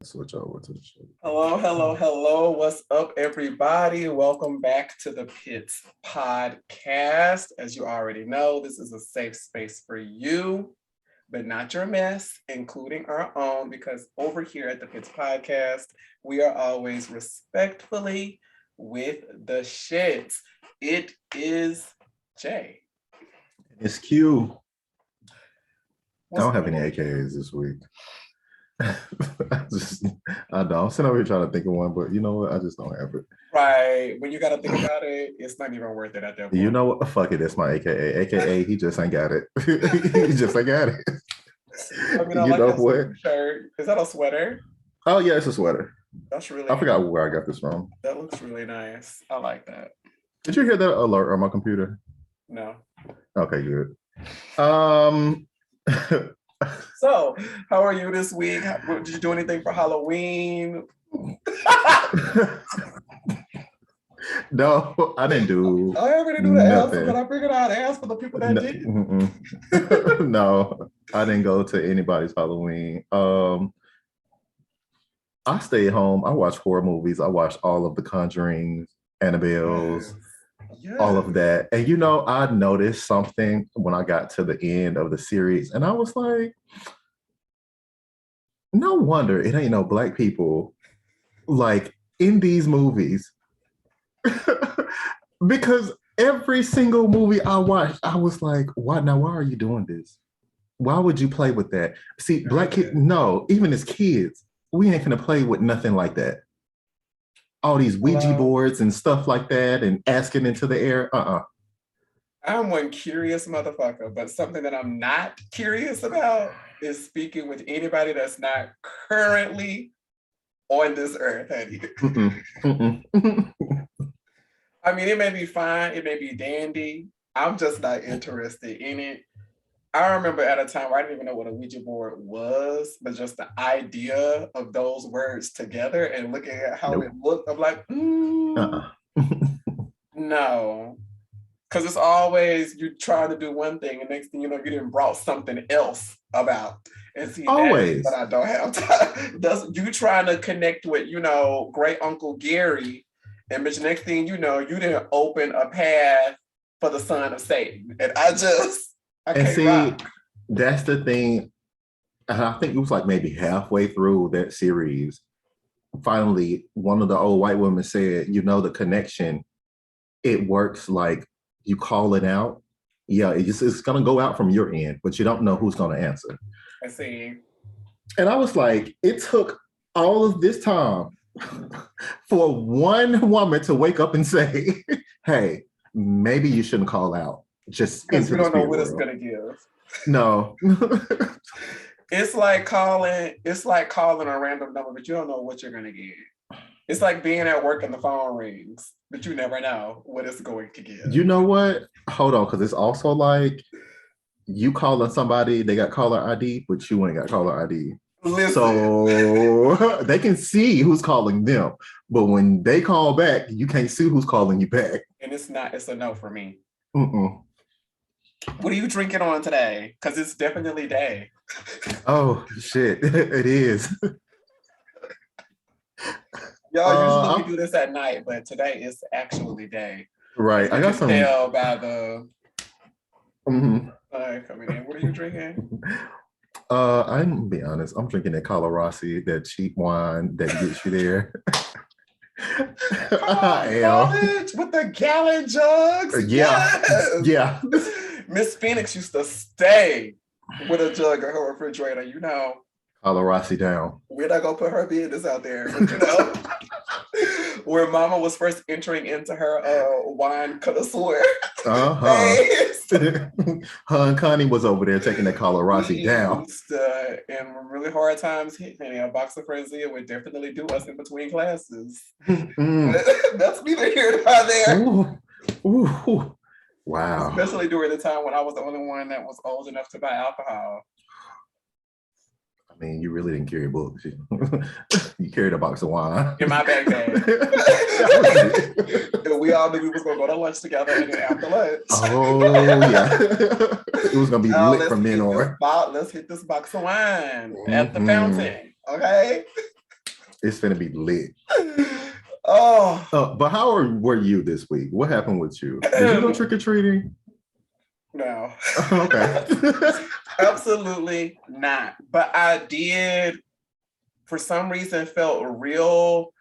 Switch over to the show. Hello, hello, hello. What's up, everybody? Welcome back to the Pits Podcast. As you already know, this is a safe space for you, but not your mess, including our own, because over here at the Pits Podcast, we are always respectfully with the shits. It is Jay. It's Q. I What's don't have going any on? AKAs this week. I don't. I'm sitting over here trying to think of one, but you know what? I just don't have it. Right. When you got to think about it, it's not even worth it at that You point. know what? Fuck it. That's my AKA. AKA, he just ain't got it. He just ain't got it. I mean, I You like know that what? shirt. Is that a sweater? Oh yeah, it's a sweater. That's I really forgot where I got this from. That looks really nice. I like that. Did you hear that alert on my computer? No. Okay, good. Um, So, how are you this week? Did you do anything for Halloween? no, I didn't do I already knew the answer, but nothing. I figured I'd ask for the people that No, did. no, I didn't go to anybody's Halloween. I stayed home. I watched horror movies. I watched all of the Conjurings, Yes. Annabelle's, all Yes. of that. And I noticed something when I got to the end of the series, and I was like, no wonder it ain't no black people like in these movies. Because every single movie I watched, I was like, why now? Why are you doing this? Why would you play with that? See, black kids, Yes. no, even as kids, we ain't gonna play with nothing like that. All these Ouija Hello. boards and stuff like that and asking into the air. I'm one curious motherfucker, but something that I'm not curious about is speaking with anybody that's not currently on this earth, honey. Mm-mm, mm-mm. I mean, it may be fine, it may be dandy. I'm just not interested in it. I remember at a time where I didn't even know what a Ouija board was, but just the idea of those words together and looking at how it Nope. looked, I'm like, Uh-uh. no. Because it's always you trying to do one thing, and next thing you know, you didn't brought something else about. And see, that's what Always. I don't have time. Does you trying to connect with, great Uncle Gary, and bitch, next thing you know, you didn't open a path for the son of Satan. And I And can't see, rock. that's the thing. And I think it was like maybe halfway through that series. Finally, one of the old white women said, the connection, it works like you call it out. Yeah, it's going to go out from your end, but you don't know who's going to answer. I see. And I was like, it took all of this time for one woman to wake up and say, hey, maybe you shouldn't call out just Because into you the don't know spirit what it's world. gonna give. No. It's like calling a random number, but you don't know what you're gonna get. It's like being at work and the phone rings, but you never know what it's going to give. You know what? Hold on, because it's also like you calling somebody, they got caller ID, but you ain't got caller ID. Listen, So they can see who's calling them. But when they call back, you can't see who's calling you back. and it's a no for me. Mm-mm. What are you drinking on today? Because it's definitely day. Oh, shit. It is. Y'all, usually we I'm, do this at night, but today is actually day. As right. I you got can some. tell by the Mhm. coming in. What are you drinking? I'm gonna be honest. I'm drinking that Colorasi, that cheap wine that gets you there. Come I on, am. college with the gallon jugs. Yeah, Yes. yeah. Miss Phoenix used to stay with a jug in her refrigerator. Colorasi down. We're not gonna put her business out there, but where Mama was first entering into her wine connoisseur Uh-huh. phase. Her and Connie was over there taking that Colorasi We down. used to, and when really hard times hit, honey, a box of Frenzia would definitely do us in between classes. Mm. That's neither here nor there. Ooh. Ooh. Wow. Especially during the time when I was the only one that was old enough to buy alcohol. I mean, you really didn't carry books. You carried a box of wine. In my backpack. That was it. And we all knew we was gonna go to lunch together, and then after lunch. Oh yeah. It was gonna be Now lit from then on. let's hit this box of wine at the Mm-hmm. fountain. Okay. It's gonna be lit. Oh. But how were you this week? What happened with you? Did you go trick or treating? No. Okay. Absolutely not. But I did, for some reason, felt real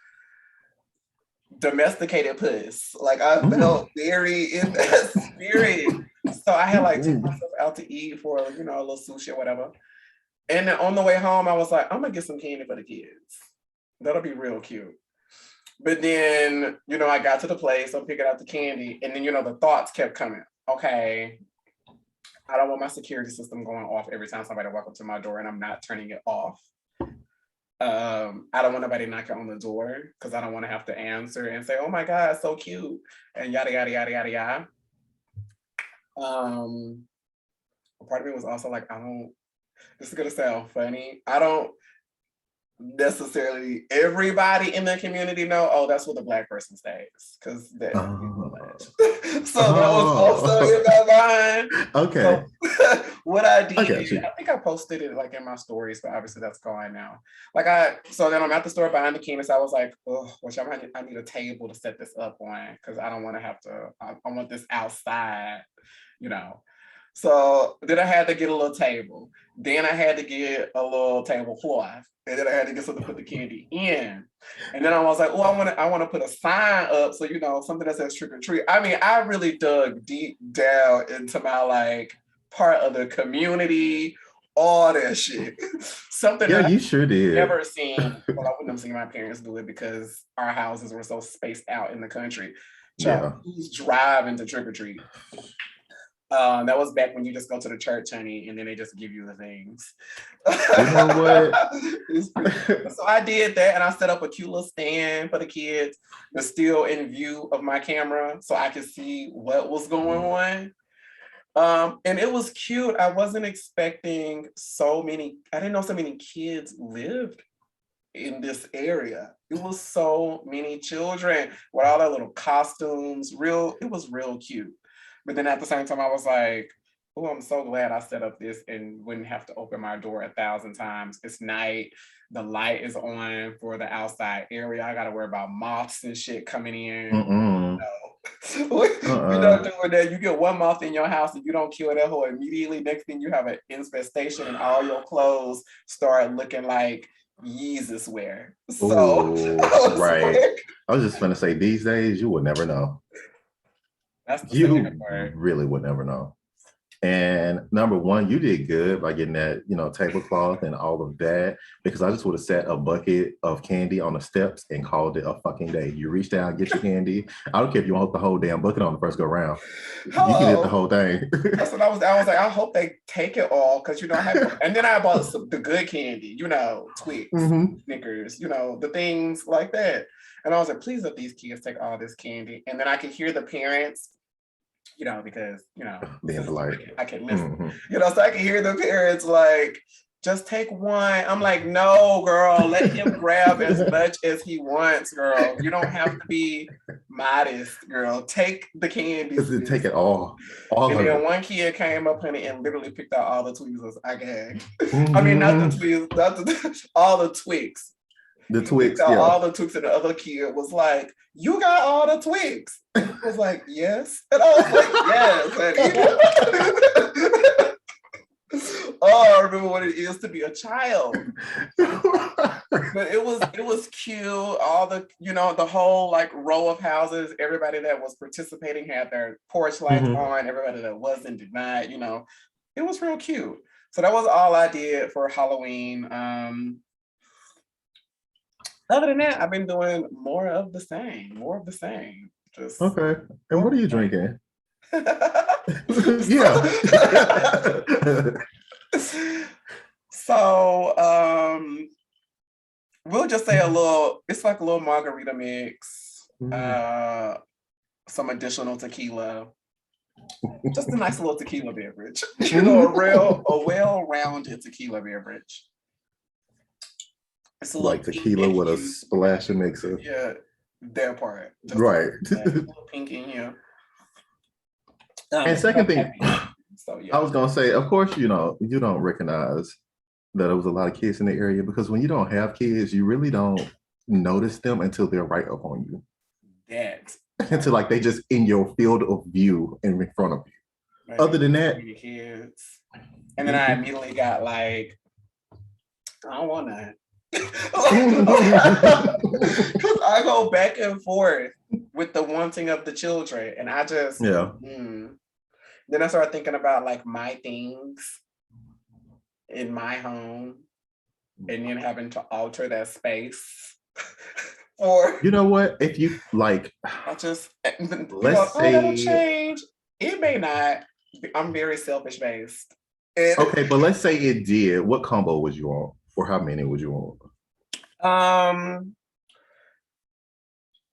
domesticated puss. Like I felt very in that spirit. So I had like took myself out to eat for a little sushi or whatever. And then on the way home, I was like, I'm gonna get some candy for the kids. That'll be real cute. But then, I got to the place, I'm picking out the candy, and then the thoughts kept coming. Okay, I don't want my security system going off every time somebody walks up to my door and I'm not turning it off. I don't want nobody knocking on the door because I don't want to have to answer and say, oh my God, so cute, and yada, yada, yada, yada, yada. Part of me was also like, this is going to sound funny. I don't necessarily everybody in the community know, oh, that's where the Black person stays, because that so that was also in my mind. Okay. So, what I did, I think I posted it like in my stories, but obviously that's gone now. So then I'm at the store buying the candy, so I was like, oh, I need a table to set this up on, because I don't want to have to, I want this outside, So then I had to get a little table. Then I had to get a little tablecloth. And then I had to get something to put the candy in. And then I was like, oh, I want to put a sign up. So, something that says trick or treat. I mean, I really dug deep down into my like part of the community, all that shit. Something that you sure did. Never seen. Well, I wouldn't have seen my parents do it because our houses were so spaced out in the country. Who's driving to trick or treat? That was back when you just go to the church, honey, and then they just give you the things. You know what? So I did that, and I set up a cute little stand for the kids, but still in view of my camera, so I could see what was going on. And it was cute. I wasn't expecting I didn't know so many kids lived in this area. It was so many children with all their little costumes. It was real cute. But then at the same time, I was like, oh, I'm so glad I set up this and wouldn't have to open my door 1,000 times. It's night. The light is on for the outside area. I got to worry about moths and shit coming in. No. You're not doing that. You get one moth in your house and you don't kill that whole immediately. Next thing you have an infestation and all your clothes start looking like Yeezus wear. So, right. I was just going to say, these days, you would never know. That's the you really would never know. And number one, you did good by getting that, tablecloth and all of that, because I just would have set a bucket of candy on the steps and called it a fucking day. You reach down, get your candy. I don't care if you want the whole damn bucket on the first go round. Hello. You can get the whole thing. That's what I was like, I hope they take it all, because and then I bought the good candy, Twix, Snickers, the things like that. And I was like, please let these kids take all this candy. And then I could hear the parents, because, being polite. I can listen, so I can hear the parents like, just take one. I'm like, no, girl, let him grab as much as he wants, girl. You don't have to be modest, girl. Take the candy. Take it all. And then one kid came up, honey, and literally picked out all the tweezers I gagged. I mean, not the tweezers, all the Twix. The Twix, all the Twix, and the other kid was like, you got all the Twix. I was like, yes. And I was like, yes. Oh, I remember what it is to be a child. But it was cute. All the, the whole like row of houses, everybody that was participating had their porch lights on. Everybody that wasn't did not, it was real cute. So that was all I did for Halloween. Other than that, I've been doing more of the same. Just okay. And what are you drinking? So we'll just say it's like a little margarita mix, some additional tequila. Just a nice little tequila beverage. A well-rounded tequila beverage. It's a like tequila with a splash of mixer. Yeah, that part. Just right. A little pink in here. And second thing, so, I was gonna say, of course, you don't recognize that there was a lot of kids in the area, because when you don't have kids, you really don't notice them until they're right up on you. That. Until like they just in your field of view and in front of you. Like, Other than that, kids. And then I immediately got like, I don't want that. Because I go back and forth with the wanting of the children. And I just, Then I started thinking about like my things in my home and then having to alter that space for. You know what? If you like, let's say, that'll change. It may not. I'm very selfish based. Okay, but let's say it did. What combo would you want? Or how many would you want?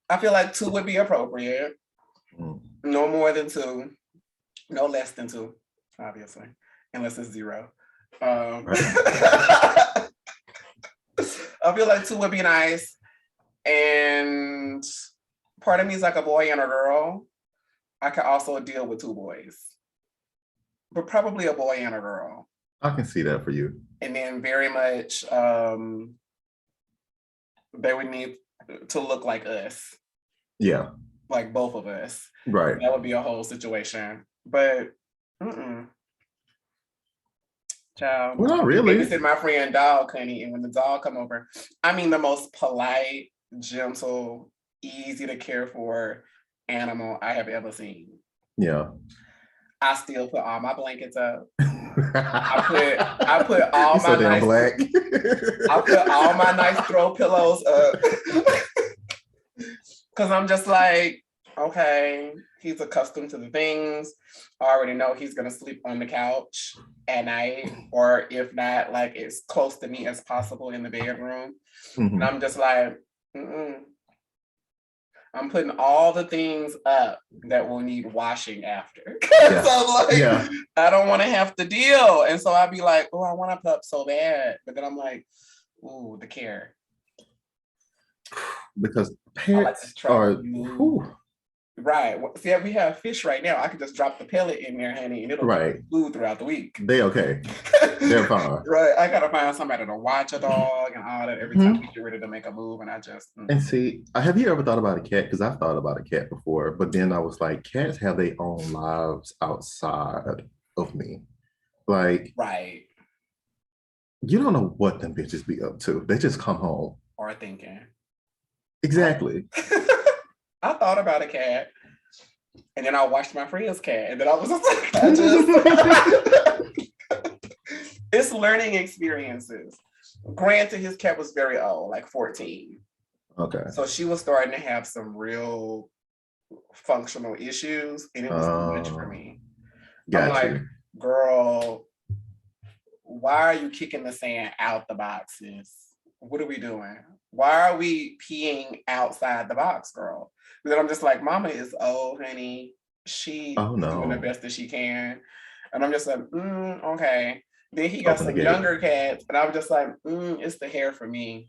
I feel like 2 would be appropriate. No more than 2. No less than 2, obviously. Unless it's 0. I feel like 2 would be nice. And part of me is like a boy and a girl. I could also deal with 2 boys. But probably a boy and a girl. I can see that for you. And then very much they would need to look like us. Yeah. Like both of us. Right. That would be a whole situation. But child. Well, not really. Babysit my friend dog, honey, and when the dog come over, I mean the most polite, gentle, easy to care for animal I have ever seen. Yeah. I still put all my blankets up. I put all my nice black. I put all my nice throw pillows up. Cause I'm just like, okay, he's accustomed to the things. I already know he's gonna sleep on the couch at night, or if not, like as close to me as possible in the bedroom. And I'm just like, I'm putting all the things up that will need washing after. So I'm like, I don't want to have to deal. And so I'd be like, oh, I want a pup so bad. But then I'm like, ooh, the care. Because pets are right. See, we have fish right now. I could just drop the pellet in there, honey, and it'll be food throughout the week. They're fine. Right. I gotta find somebody to watch a dog and all that every time we get ready to make a move, and I just And see, have you ever thought about a cat? Because I've thought about a cat before, but then I was like, cats have their own lives outside of me. Like, right. You don't know what them bitches be up to. They just come home. Or thinking. Exactly. I thought about a cat, and then I watched my friend's cat, and then I was just like, it's learning experiences. Granted, his cat was very old, like 14. Okay. So she was starting to have some real functional issues, and it was too much for me. I'm like, girl, why are you kicking the sand out the boxes? What are we doing? Why are we peeing outside the box, girl? But then I'm just like, mama is old, honey. She's doing the best that she can. And I'm just like, okay. Then he got some younger cats, and I'm just like, it's the hair for me.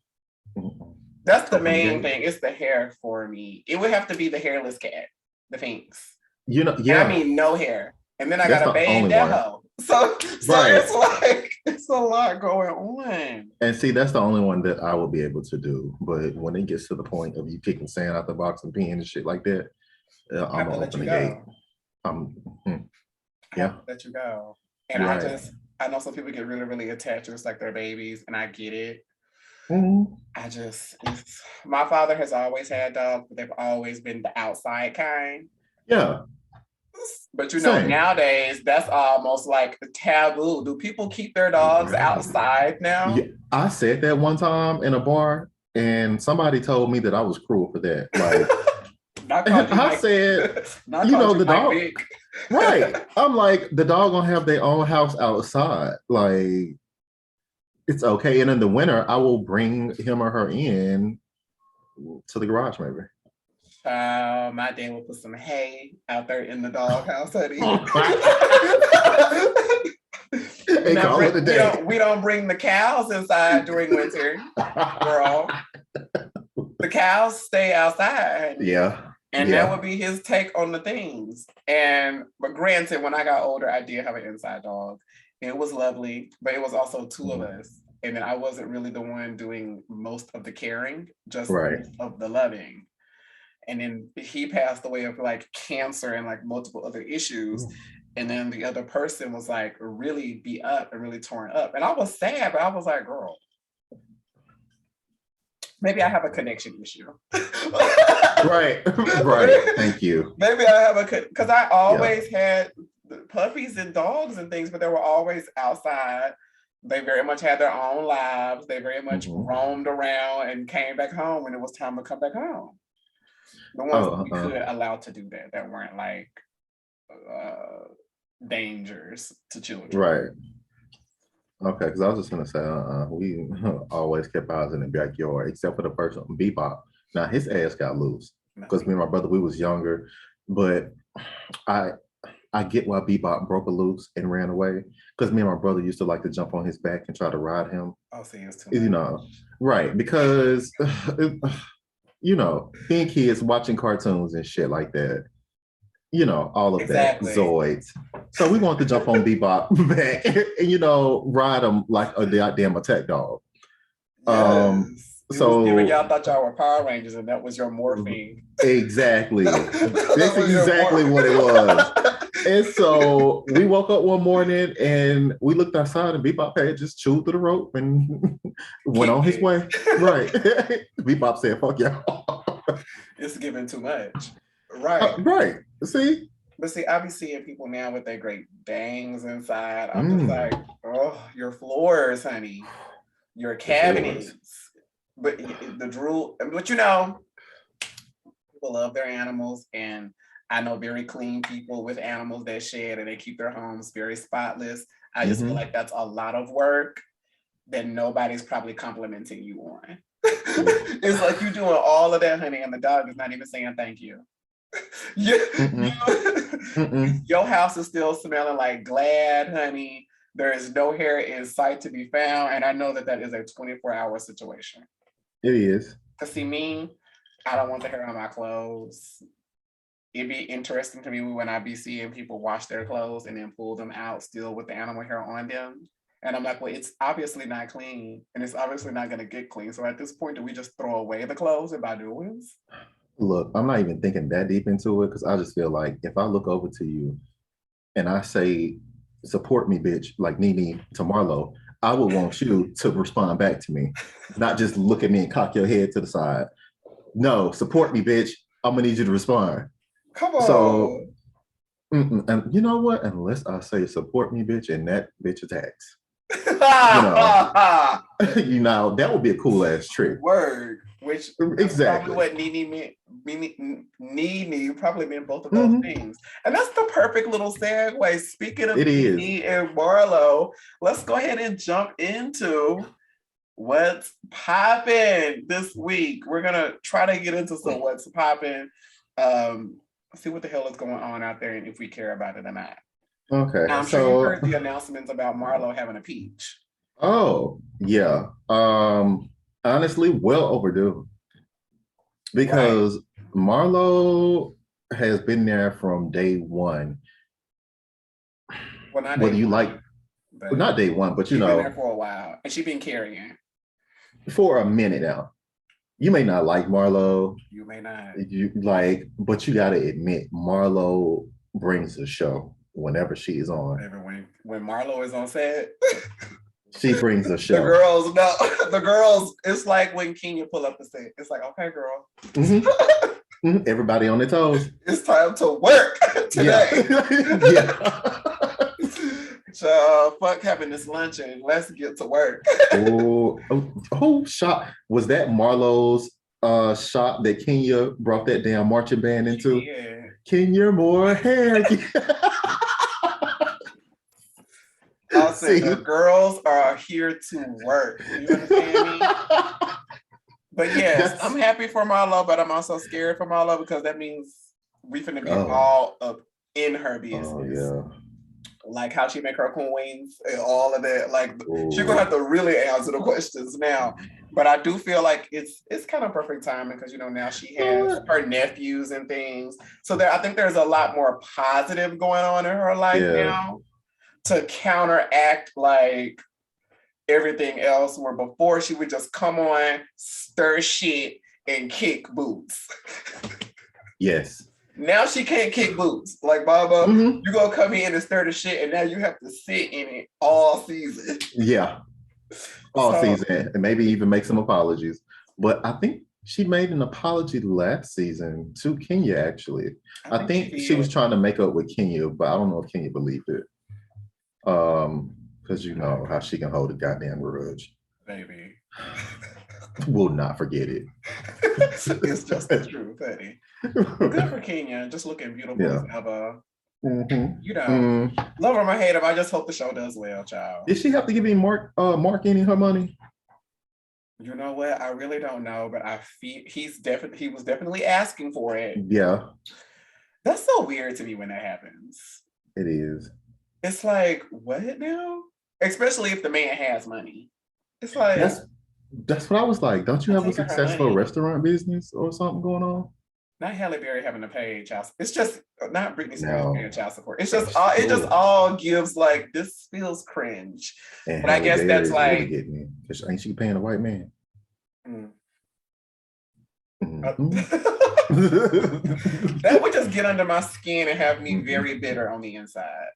That's the main thing. It's the hair for me. It would have to be the hairless cat, the Finks. And I mean, no hair. And then I got a band that hoe. So it's like, it's a lot going on. And see, that's the only one that I will be able to do. But when it gets to the point of you kicking sand out the box and peeing and shit like that, I'm gonna open the gate. Let you go. And I know some people get really, really attached to it's like their babies, and I get it. My father has always had dogs, but they've always been the outside kind. Yeah. But nowadays, that's almost like a taboo. Do people keep their dogs outside now? Yeah, I said that one time in a bar, and somebody told me that I was cruel for that. Like, I said, the dog. Right. I'm like, the dog gonna have their own house outside. Like, it's okay. And in the winter, I will bring him or her in to the garage, maybe. My dad will put some hay out there in the doghouse, honey. We don't bring the cows inside during winter, girl. The cows stay outside. Yeah. And that would be his take on the things. But granted, when I got older, I did have an inside dog. It was lovely, but it was also 2 of us. and then I wasn't really the one doing most of the caring, just Right. most of the loving. And then he passed away of like cancer and like multiple other issues. And then the other person was like really beat up and really torn up. And I was sad, but I was like, girl, maybe I have a connection issue. Right. Right. Thank you. Maybe I have because I always had puppies and dogs and things, but they were always outside. They very much had their own lives. They very much roamed around and came back home when it was time to come back home. The ones that we could allow to do that weren't like dangers to children. Right. Okay, because I was just gonna say, we always kept ours in the backyard, except for the person on Bebop. Now his ass got loose because me and my brother, we was younger, but I get why Bebop broke a loose and ran away, because me and my brother used to like to jump on his back and try to ride him. Oh, see, it's too you know, right? Because you know, being kids watching cartoons and shit like that. You know, all of that, Zoids. So we wanted to jump on Bebop back and, you know, ride him like a damn attack dog. Yes. So y'all thought y'all were Power Rangers and that was your morphine. Exactly. That's exactly what it was. And so we woke up one morning and we looked outside and Bebop had just chewed through the rope and went on his way. Right. Bebop said, fuck y'all. It's giving too much. Right. Right. See? But see, I be seeing people now with their great bangs inside. I'm just like, oh, your floors, honey. Your cavities. But the drool, but you know, people love their animals. And I know very clean people with animals that shed and they keep their homes very spotless. I just feel like that's a lot of work that nobody's probably complimenting you on. It's like you doing all of that, honey, and the dog is not even saying thank you. Your house is still smelling like Glad, honey. There is no hair in sight to be found, and I know that is a 24-hour situation. It is. Because see me, I don't want the hair on my clothes. It'd be interesting to me when I be seeing people wash their clothes and then pull them out still with the animal hair on them. And I'm like, well, it's obviously not clean, and it's obviously not going to get clean. So at this point, do we just throw away the clothes and buy new ones? Look, I'm not even thinking that deep into it because I just feel like if I look over to you and I say, support me, bitch, like Nene to Marlo, I would want you to respond back to me, not just look at me and cock your head to the side. No, support me, bitch. I'm gonna need you to respond. Come on. So, and you know what? Unless I say support me, bitch, and that bitch attacks. You know, that would be a cool ass trick. Word. Which exactly probably what Nene probably meant both of those things. And that's the perfect little segue. Speaking of Nene and Marlo, let's go ahead and jump into what's popping this week. We're gonna try to get into some what's popping. See what the hell is going on out there and if we care about it or not. Okay. Now, I'm sure you heard the announcements about Marlo having a peach. Oh, yeah. Honestly, well overdue. Because Marlo has been there from day one. Well, not whether you one, like, well, not day one, but you know, been there for a while, and she's been carrying for a minute now. You may not like Marlo. You may not. But you got to admit, Marlo brings the show whenever she is on. When Marlo is on set. She brings a show. The girls, it's like when Kenya pull up the set. It's like, okay, girl. Everybody on their toes. It's time to work today. Yeah. So fuck having this luncheon. Let's get to work. Who shot? Was that Marlo's shot that Kenya brought that damn marching band into? Yeah. Kenya more hair. I said the girls are here to work. You understand me? But yes, I'm happy for Marlo, but I'm also scared for Marlo because that means we finna be all up in her business. Oh yeah. Like how she make her coins and all of that. Like she's gonna have to really answer the questions now. But I do feel like it's kind of perfect timing because you know now she has her nephews and things. So I think there's a lot more positive going on in her life now to counteract like everything else, where before she would just come on, stir shit, and kick boots. Yes. Now she can't kick boots. Like, Baba, Mm-hmm. you gonna come in and stir the shit, and now you have to sit in it all season. Yeah. All season, and maybe even make some apologies. But I think she made an apology last season to Kenya, actually. I think she was trying to make up with Kenya, but I don't know if Kenya believed it. Because you know how she can hold a goddamn grudge. Baby. Will not forget it. It's just the truth, honey. Good for Kenya, just looking beautiful as ever. Mm-hmm. You know, love him or hate him, I just hope the show does well, child. Did she have to give Mark any her money? You know what? I really don't know, but I feel he was definitely asking for it. Yeah. That's so weird to me when that happens. It is. It's like, what now? Especially if the man has money. It's like that's what I was like. Don't you have a successful restaurant business or something going on? Not Halle Berry having to pay child support. It's just not Britney Spears paying child support. It's just it just all gives like, this feels cringe. And I guess that's like really getting me. Ain't she paying a white man? That would just get under my skin and have me very bitter on the inside.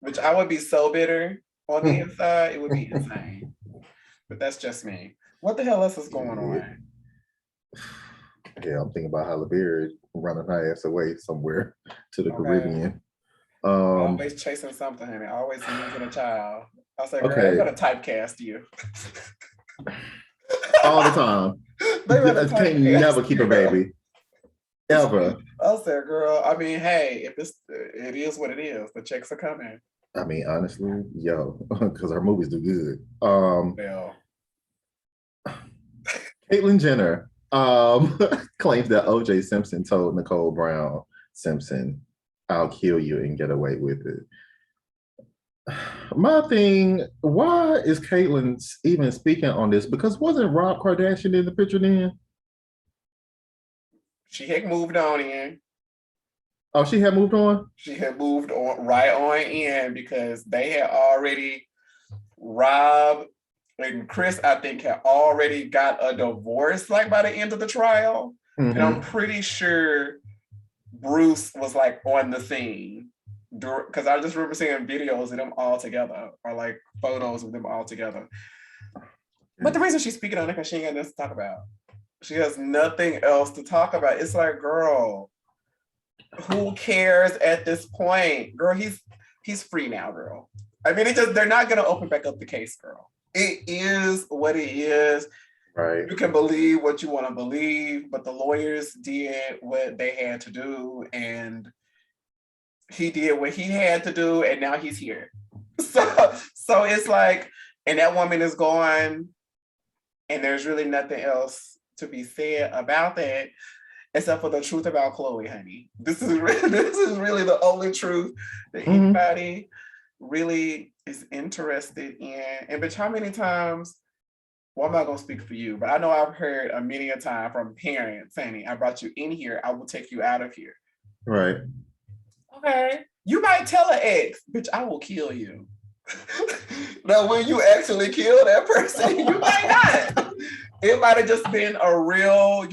Which I would be so bitter on the inside, it would be insane. But that's just me. What the hell else is going on? Yeah, I'm thinking about Halle Berry running her ass away somewhere to the Caribbean. Always chasing something, honey. Always losing a child. I was like, girl, I'm gonna typecast you. All the time. Can't never keep a baby. Ever. I said, girl, I mean, hey, it is what it is. The checks are coming. I mean, honestly, because our movies do good. Caitlyn Jenner claims that O.J. Simpson told Nicole Brown Simpson, "I'll kill you and get away with it." My thing, why is Caitlyn even speaking on this? Because wasn't Rob Kardashian in the picture then? She had moved on in. Oh, she had moved on? She had moved on right on in because they had already, Rob and Chris, I think, had already got a divorce like by the end of the trial. And I'm pretty sure Bruce was like on the scene. Because I just remember seeing videos of them all together, or like photos of them all together. But the reason she's speaking on it, because she ain't got nothing to talk about. She has nothing else to talk about. It's like, girl, who cares at this point? Girl, he's free now, girl. I mean, they're not gonna open back up the case, girl. It is what it is. Right. You can believe what you want to believe, but the lawyers did what they had to do, and he did what he had to do, and now he's here. So it's like, and that woman is gone, and there's really nothing else to be said about that, except for the truth about Chloe, honey. This is really the only truth that anybody really is interested in. And bitch, how many times? Well, I'm not gonna speak for you, but I know I've heard a many a time from parents saying, "I brought you in here, I will take you out of here." Right. Okay. You might tell an ex, bitch, I will kill you. Now, when you actually kill that person, you might not. It might have just been a real,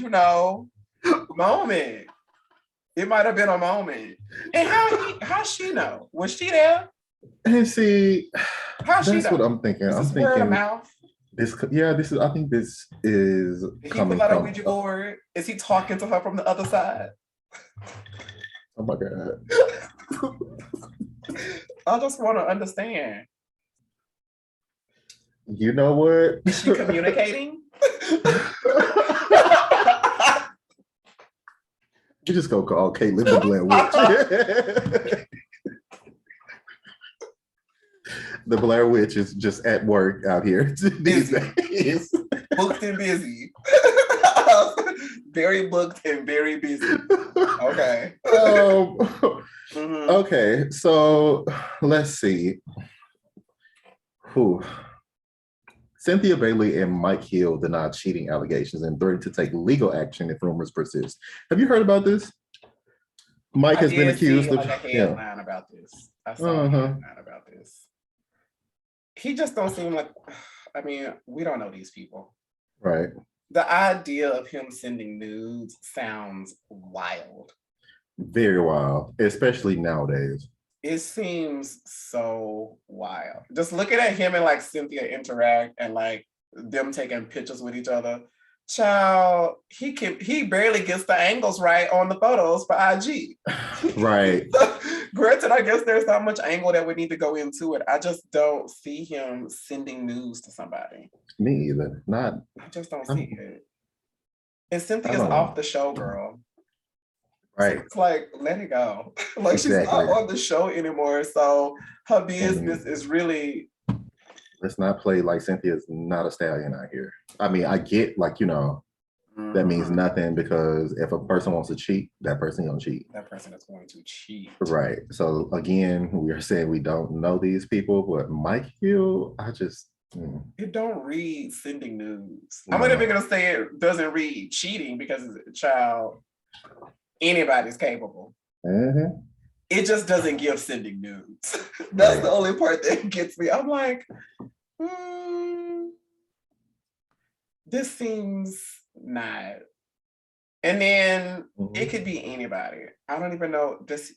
moment. It might have been a moment. And how she know? Was she there? And see, that's what I'm thinking. I'm thinking word of mouth. I think this is coming from a Ouija board. Is he talking to her from the other side? Oh my God. I just want to understand. You know what? Is she communicating? You just go call Caitlyn the Blair Witch. The Blair Witch is just at work out here these days. Booked and busy. Very booked and very busy. Okay. Okay, so let's see. Cynthia Bailey and Mike Hill denied cheating allegations and threatened to take legal action if rumors persist. Have you heard about this? Mike has been accused of a headline about this. I saw a headline about this. he just don't seem like, I mean, we don't know these people. Right. The idea of him sending nudes sounds wild. Very wild, especially nowadays. It seems so wild. Just looking at him and like Cynthia interact and like them taking pictures with each other. Child, he barely gets the angles right on the photos for IG. Right. Granted, I guess there's not much angle that we need to go into it. I just don't see him sending news to somebody. Me either. Not. I just don't see it. And Cynthia's don't off know. the show, girl. Right. So it's like, let it go. Like she's Exactly. not on the show anymore. So her business is really. Let's not play like Cynthia's not a stallion out here. I mean, I get like, you know, that means nothing because if a person wants to cheat, that person gonna cheat. That person is going to cheat. Right. So again, we are saying we don't know these people, but Mike Hill, I just It don't read sending nudes. No. I'm not even gonna say it doesn't read cheating because child, anybody's capable. Mm-hmm. It just doesn't give sending nudes. That's the only part that gets me. I'm like, this seems not. And then it could be anybody. I don't even know. This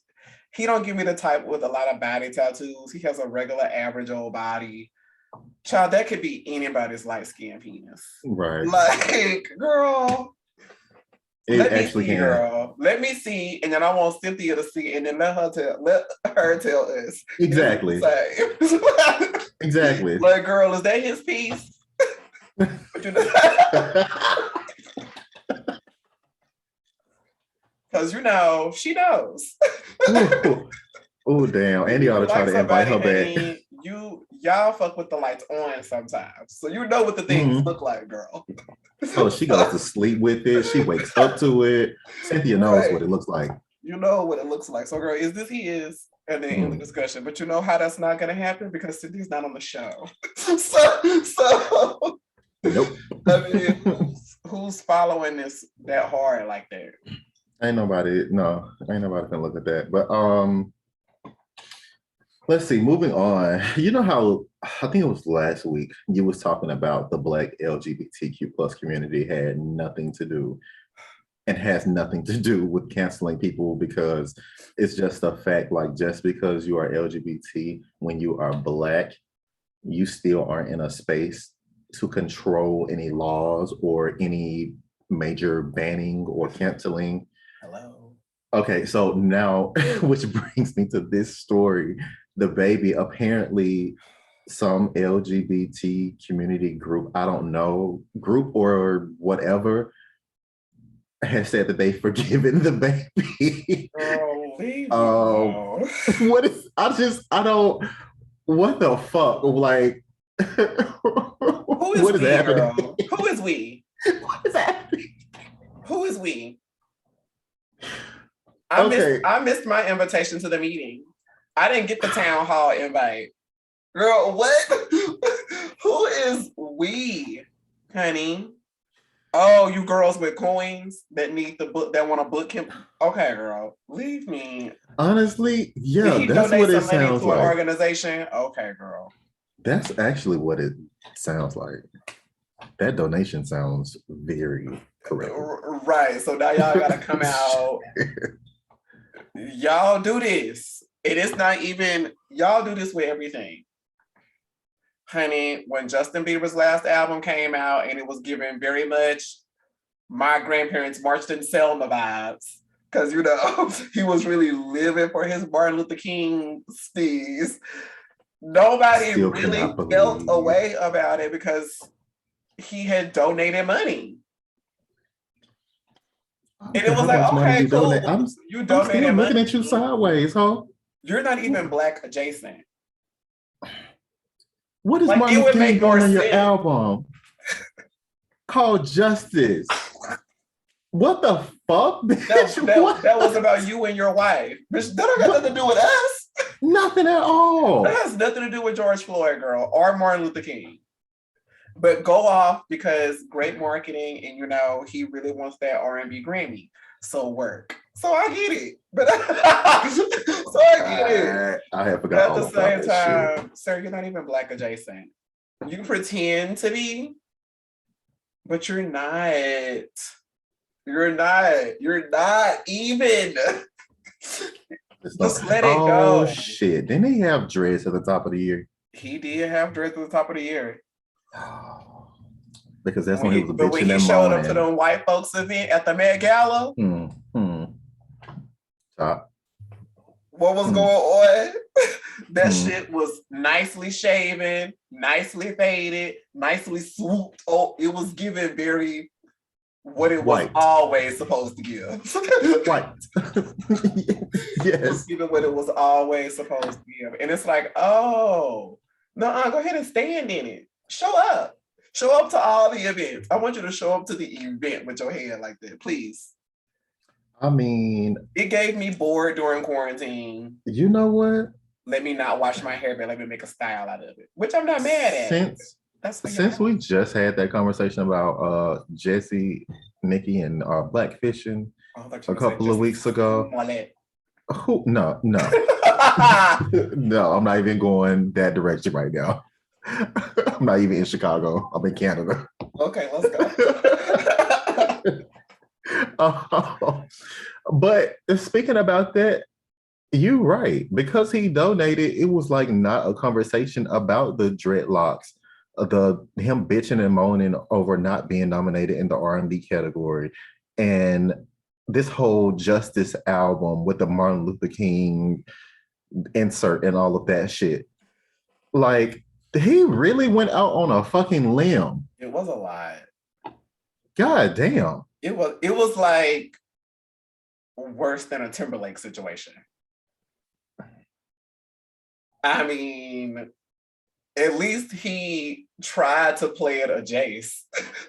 he don't give me the type with a lot of body tattoos. He has a regular average old body. Child, that could be anybody's light skinned penis. Right. Like, girl. It actually can. Girl. Let me see, and then I want Cynthia to see, and then let her tell us. Exactly. Exactly. Like, girl, is that his piece? Because you know, she knows. Oh damn. Andy ought to try to invite her back. Y'all fuck with the lights on sometimes. So you know what the things look like, girl. Oh, she goes to sleep with it. She wakes up to it. Cynthia knows what it looks like. You know what it looks like. So, girl, is this his? And then in the discussion. But you know how that's not going to happen because Cynthia's not on the show. so nope. I mean, who's following this that hard like that? Ain't nobody can look at that. But let's see, moving on. You know how I think it was last week you was talking about the Black LGBTQ plus community had nothing to do and has nothing to do with canceling people because it's just a fact, like just because you are LGBT, when you are Black, you still aren't in a space to control any laws or any major banning or canceling. Hello. Okay, so now, which brings me to this story. The baby, apparently some LGBT community group, I don't know, group or whatever, has said that they've forgiven the baby. What the fuck? Like, who is what is happening? Girl? Who is we? What is happening? Who is we? I missed my invitation to the meeting. I didn't get the town hall invite. Girl, what? Who is we, honey? Oh, you girls with coins that need the book that want to book him. Okay, girl, leave me. Honestly, yeah, that's what it sounds like. An organization. Okay, girl. That's actually what it sounds like. That donation sounds very correct. Right. So now y'all gotta come out. Y'all do this. It is not even, y'all do this with everything. Honey, when Justin Bieber's last album came out and it was given very much my grandparents marched in Selma vibes, because, you know, he was really living for his Martin Luther King steez. Nobody really felt a way about it because he had donated money. And it was like, okay, cool. You donated I'm money. looking at you sideways, huh? You're not even Black adjacent. What is Martin Luther King going on your album? Called Justice. What the fuck? That was about you and your wife. Bitch, that don't got nothing to do with us. Nothing at all. That has nothing to do with George Floyd, girl, or Martin Luther King. But go off because great marketing, and you know he really wants that R&B Grammy. So work. So I get it. But so I get it. I have But forgot at all the about same that time, sir, you're not even Black adjacent. You pretend to be, but you're not. You're not. You're not even. Just let it go. Oh shit! Didn't he have dreads at the top of the year? He did have dreads at the top of the year. Because that's when he was But when bitching he and showed up to moaning. the white folks event at the Met Gala, Stop. what was going on? That Hmm. shit was nicely shaven, nicely faded, nicely swooped. Oh, it was given very what it was White. always supposed to give. White. It was Yes. given what it was always supposed to give. And it's like, oh, no, go ahead and stand in it. Show up. Show up to all the events. I want you to show up to the event with your hair like that, please. I mean, It gave me bored during quarantine. you know what? Let me not wash my hair, but let me make a style out of it, which I'm not mad at. Since we just had that conversation about Jesse, Nikki, and Blackfishing a couple of weeks ago. Who? No. No, I'm not even going that direction right now. I'm not even in Chicago. I'm in Canada. Okay, let's go. But speaking about that, you're right. Because he donated, it was like not a conversation about the dreadlocks, him bitching and moaning over not being nominated in the R&B category, and this whole Justice album with the Martin Luther King insert and all of that shit. Like, he really went out on a fucking limb. It was a lot. God damn. It was like worse than a Timberlake situation. I mean, at least he tried to play it a Jace.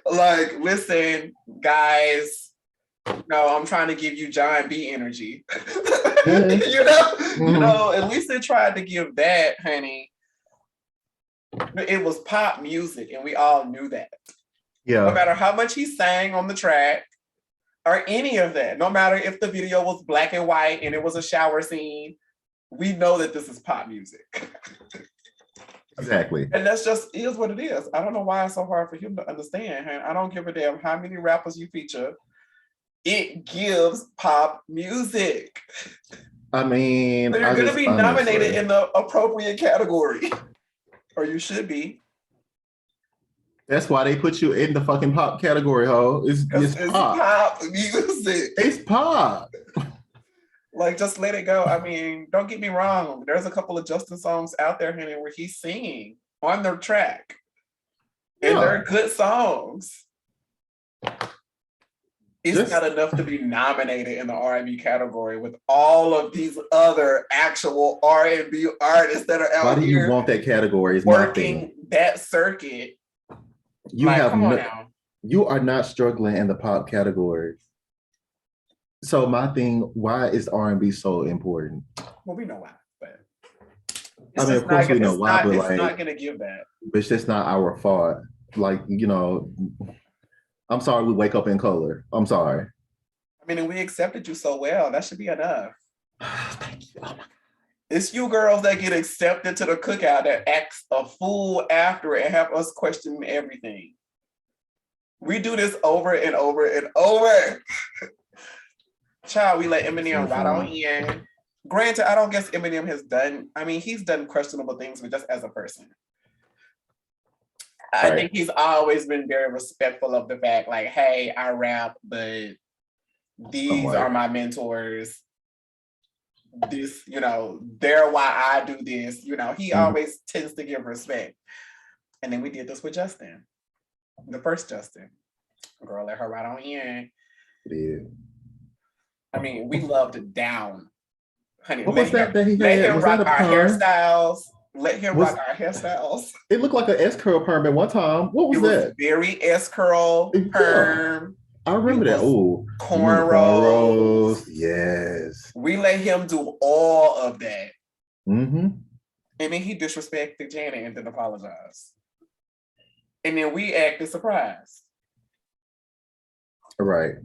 Like, listen, guys, no, I'm trying to give you John B energy. Mm-hmm. You know, at least they tried to give that, honey. It was pop music, and we all knew that. Yeah. No matter how much he sang on the track or any of that, no matter if the video was black and white and it was a shower scene, we know that this is pop music. Exactly. And that's just is what it is. I don't know why it's so hard for him to understand. I don't give a damn how many rappers you feature. It gives pop music. I mean, so you're going to be nominated in the appropriate category, or you should be. That's why they put you in the fucking pop category, ho. It's pop music. It's pop. Like, just let it go. I mean, don't get me wrong. There's a couple of Justin songs out there, honey, where he's singing on their track. And they're good songs. It's not enough to be nominated in the R&B category with all of these other actual R&B artists that are out here. Why do you here want that category? Is working that circuit. You you are not struggling in the pop category. So my thing, why is R&B so important? Well, we know why, but I mean, of course we know why, but it's not gonna give that. But it's not our fault. Like, you know, I'm sorry we wake up in color. I'm sorry. I mean, and we accepted you so well. That should be enough. Thank you. Oh my God. It's you girls that get accepted to the cookout that acts a fool after it and have us question everything. We do this over and over and over. Child, we let Eminem right on in. Granted, I don't guess Eminem has done, I mean, he's done questionable things, but just as a person. I think he's always been very respectful of the fact, like, hey, I rap, but these are my mentors. This, you know, they're why I do this. You know, he always tends to give respect. And then we did this with Justin, the first Justin. Girl, let her right on in. Yeah. I mean, we loved Down. Honey, what was that he had? Let him rock our hairstyles. Let him rock our hairstyles. It looked like an S-curl perm at one time. What was that? It was very S-curl perm. I remember that. Oh, cornrows. Yes. We let him do all of that. Mm-hmm. And then he disrespected Janet and then apologized. And then we acted surprised. Right.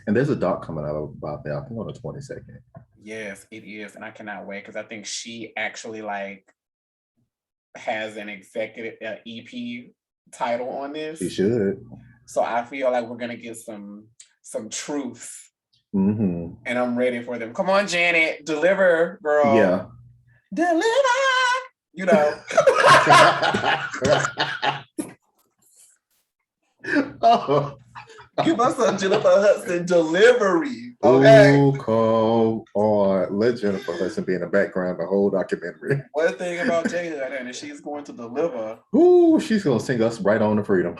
And there's a doc coming out about that, I think on the 22nd. Yes, it is. And I cannot wait because I think she actually like has an executive EP title on this. She should. So I feel like we're gonna get some truth. Mm-hmm. And I'm ready for them. Come on, Janet, deliver, girl. Yeah. Deliver. You know. Oh. Give us a Jennifer Hudson delivery. Okay. Ooh, come on. Let Jennifer Hudson be in the background the whole documentary. One thing about Jada, and she's going to deliver. Ooh, she's gonna sing us right on to freedom.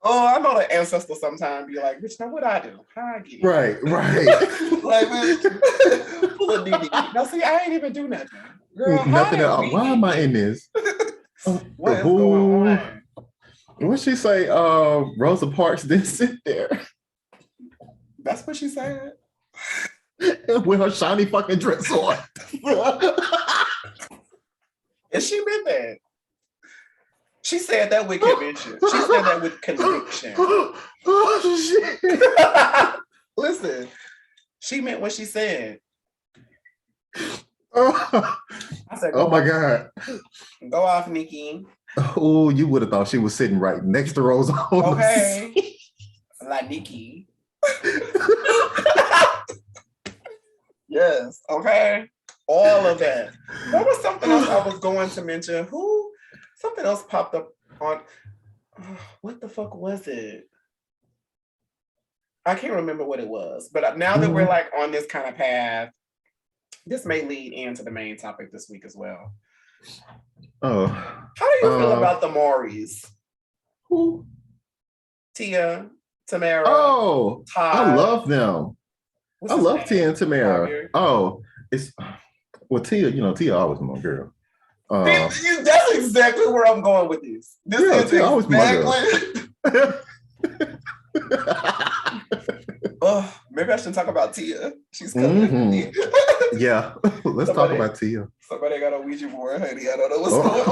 Oh, I know the ancestor sometimes be like, bitch, now what I do? How I get it? Right. Like, bitch, pull a DD. Now, see, I ain't even do nothing. Girl, nothing else. Why am I in this? What is going on? What she say? Rosa Parks didn't sit there. That's what she said. With her shiny fucking dress on. And she meant that. She said that with conviction. She said that with conviction. Oh, shit. Listen, she meant what she said. I said, oh my God. Go off, Nikki. Oh, you would have thought she was sitting right next to Rosa. Okay. Like Nikki. Yes, okay. All of that. What was something else I was going to mention? Something else popped up on, what the fuck was it? I can't remember what it was, but now that we're like on this kind of path, this may lead into the main topic this week as well. Oh. How do you feel about the Mauries? Who? Tia, Tamera. Oh, Todd. I love them. I love Tia and Tamera. Oh, it's Tia, Tia always my girl. That's exactly where I'm going with this. This is Tia always my girl. Oh, maybe I should talk about Tia. She's coming. Mm-hmm. Yeah, let's talk about Tia. Somebody got a Ouija board, honey. I don't know what's going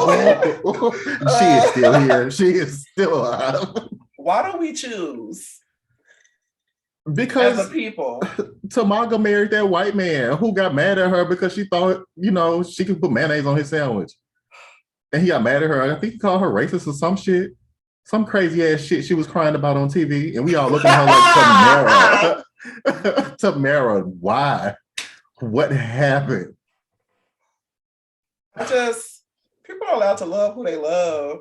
on. She is still here. She is still alive. Why do we choose? Because as a people, Tamaga married that white man who got mad at her because she thought, she could put mayonnaise on his sandwich. And he got mad at her. I think he called her racist or some shit. Some crazy ass shit she was crying about on TV. And we all looking at her like, Tamera. Tamera, why? What happened? People are allowed to love who they love.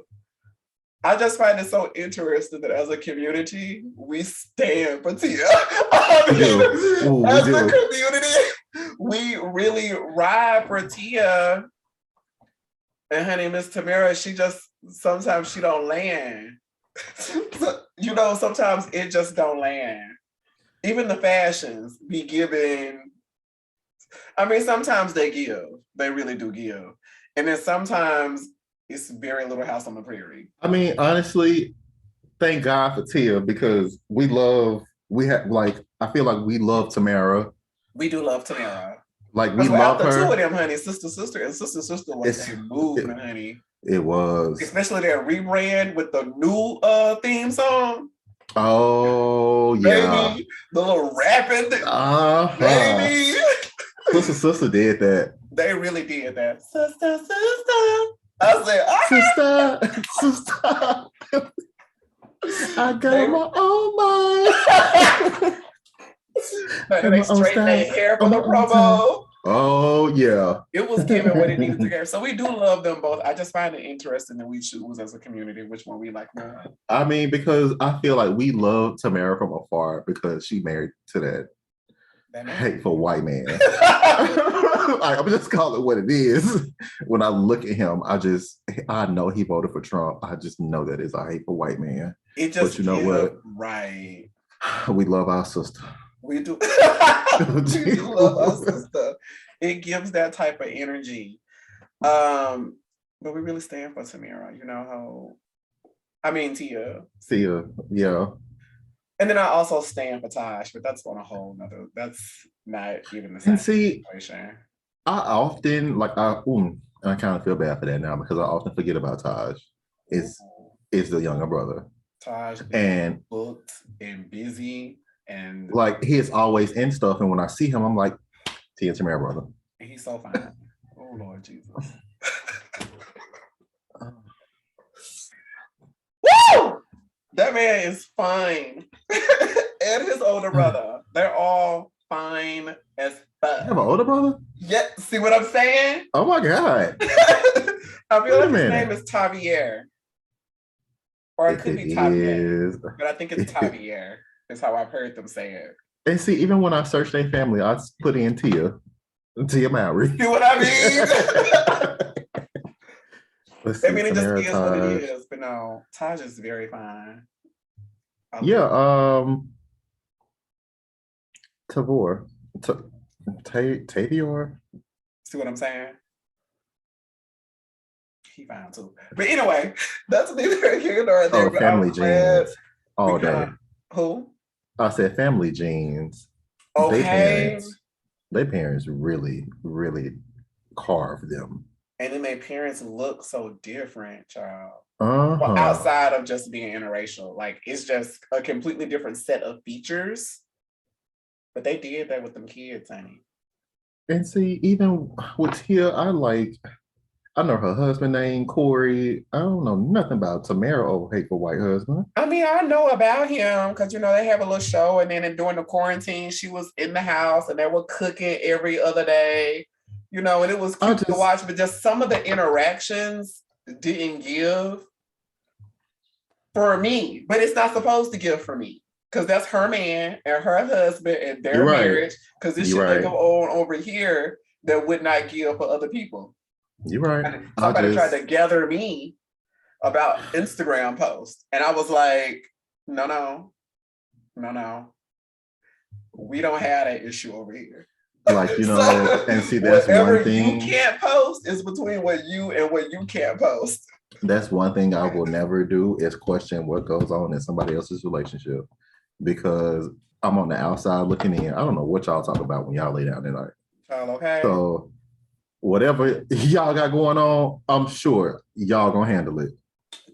I just find it so interesting that as a community, we stand for Tia. As a community, we really ride for Tia. And her name is Tamera. Sometimes she don't land. Sometimes it just don't land. Even the fashions be giving. I mean, sometimes they give. They really do give. And then sometimes it's very Little House on the Prairie. I mean, honestly, thank God for Tia because I feel like we love Tamera. We do love Tamera. Like we love her. The two of them, honey, sister, and sister was a movement, honey. It was. Especially their rebrand with the new theme song. Oh, yeah. Baby, the little rapping. Baby. Sister did that. They really did that. Sister. I said, sister. I got my own mind. And they straightened their hair for the promo. Oh, yeah. It was giving what it needed to give. So we do love them both. I just find it interesting that we choose as a community which one we like more. I mean, because I feel like we love Tamera from afar because she married to that hateful white man. I'm just calling it what it is. When I look at him, I know he voted for Trump. I just know that it's a hateful white man. But you know what? Right. We love our sister. We do. We do love our sister. It gives that type of energy. But we really stand for Tamera. Tia. Tia, yeah. And then I also stand for Tosh, but that's on a whole nother. That's not even the same situation. I often I kind of feel bad for that now because I often forget about Taj. Is the younger brother. Taj is and booked and busy and like he is always in stuff. And when I see him, I'm like, Tia Tamera brother. And he's so fine. Oh Lord Jesus. Woo! That man is fine. And his older brother. They're all fine as fuck. You have an older brother? Yeah, see what I'm saying? Oh my God. I feel like his name is Javier. Or it could be Javier. But I think it's Javier. Is how I've heard them say it. And see, even when I search their family, I put in Tia Mowry. See what I mean? Let's see, I mean, it just Tamera, is what it is. But no, Taj is very fine. Tavor. Tavior. See what I'm saying? He fine too. But anyway, that's neither here nor there. Oh, family genes all day. Who? I said family genes. Okay. Their parents really, really carved them. And then their parents look so different, child. Uh-huh. Well, outside of just being interracial. Like, it's just a completely different set of features. But they did that with them kids, honey. And see, even with Tia, I know her husband named Corey. I don't know nothing about Tamera, old hateful white husband. I mean, I know about him because, they have a little show. And then during the quarantine, she was in the house and they were cooking every other day, and it was cute to watch. But just some of the interactions didn't give for me. But it's not supposed to give for me because that's her man and her husband and their marriage. Because this shit that go on over here that would not give for other people. You're right. Somebody tried to gather me about Instagram posts. And I was like, no. We don't have that issue over here. Like, and see, that's one thing. You can't post is between what you and what you can't post. That's one thing I will never do is question what goes on in somebody else's relationship because I'm on the outside looking in. I don't know what y'all talk about when y'all lay down at night. Okay. So whatever y'all got going on, I'm sure y'all gonna handle it.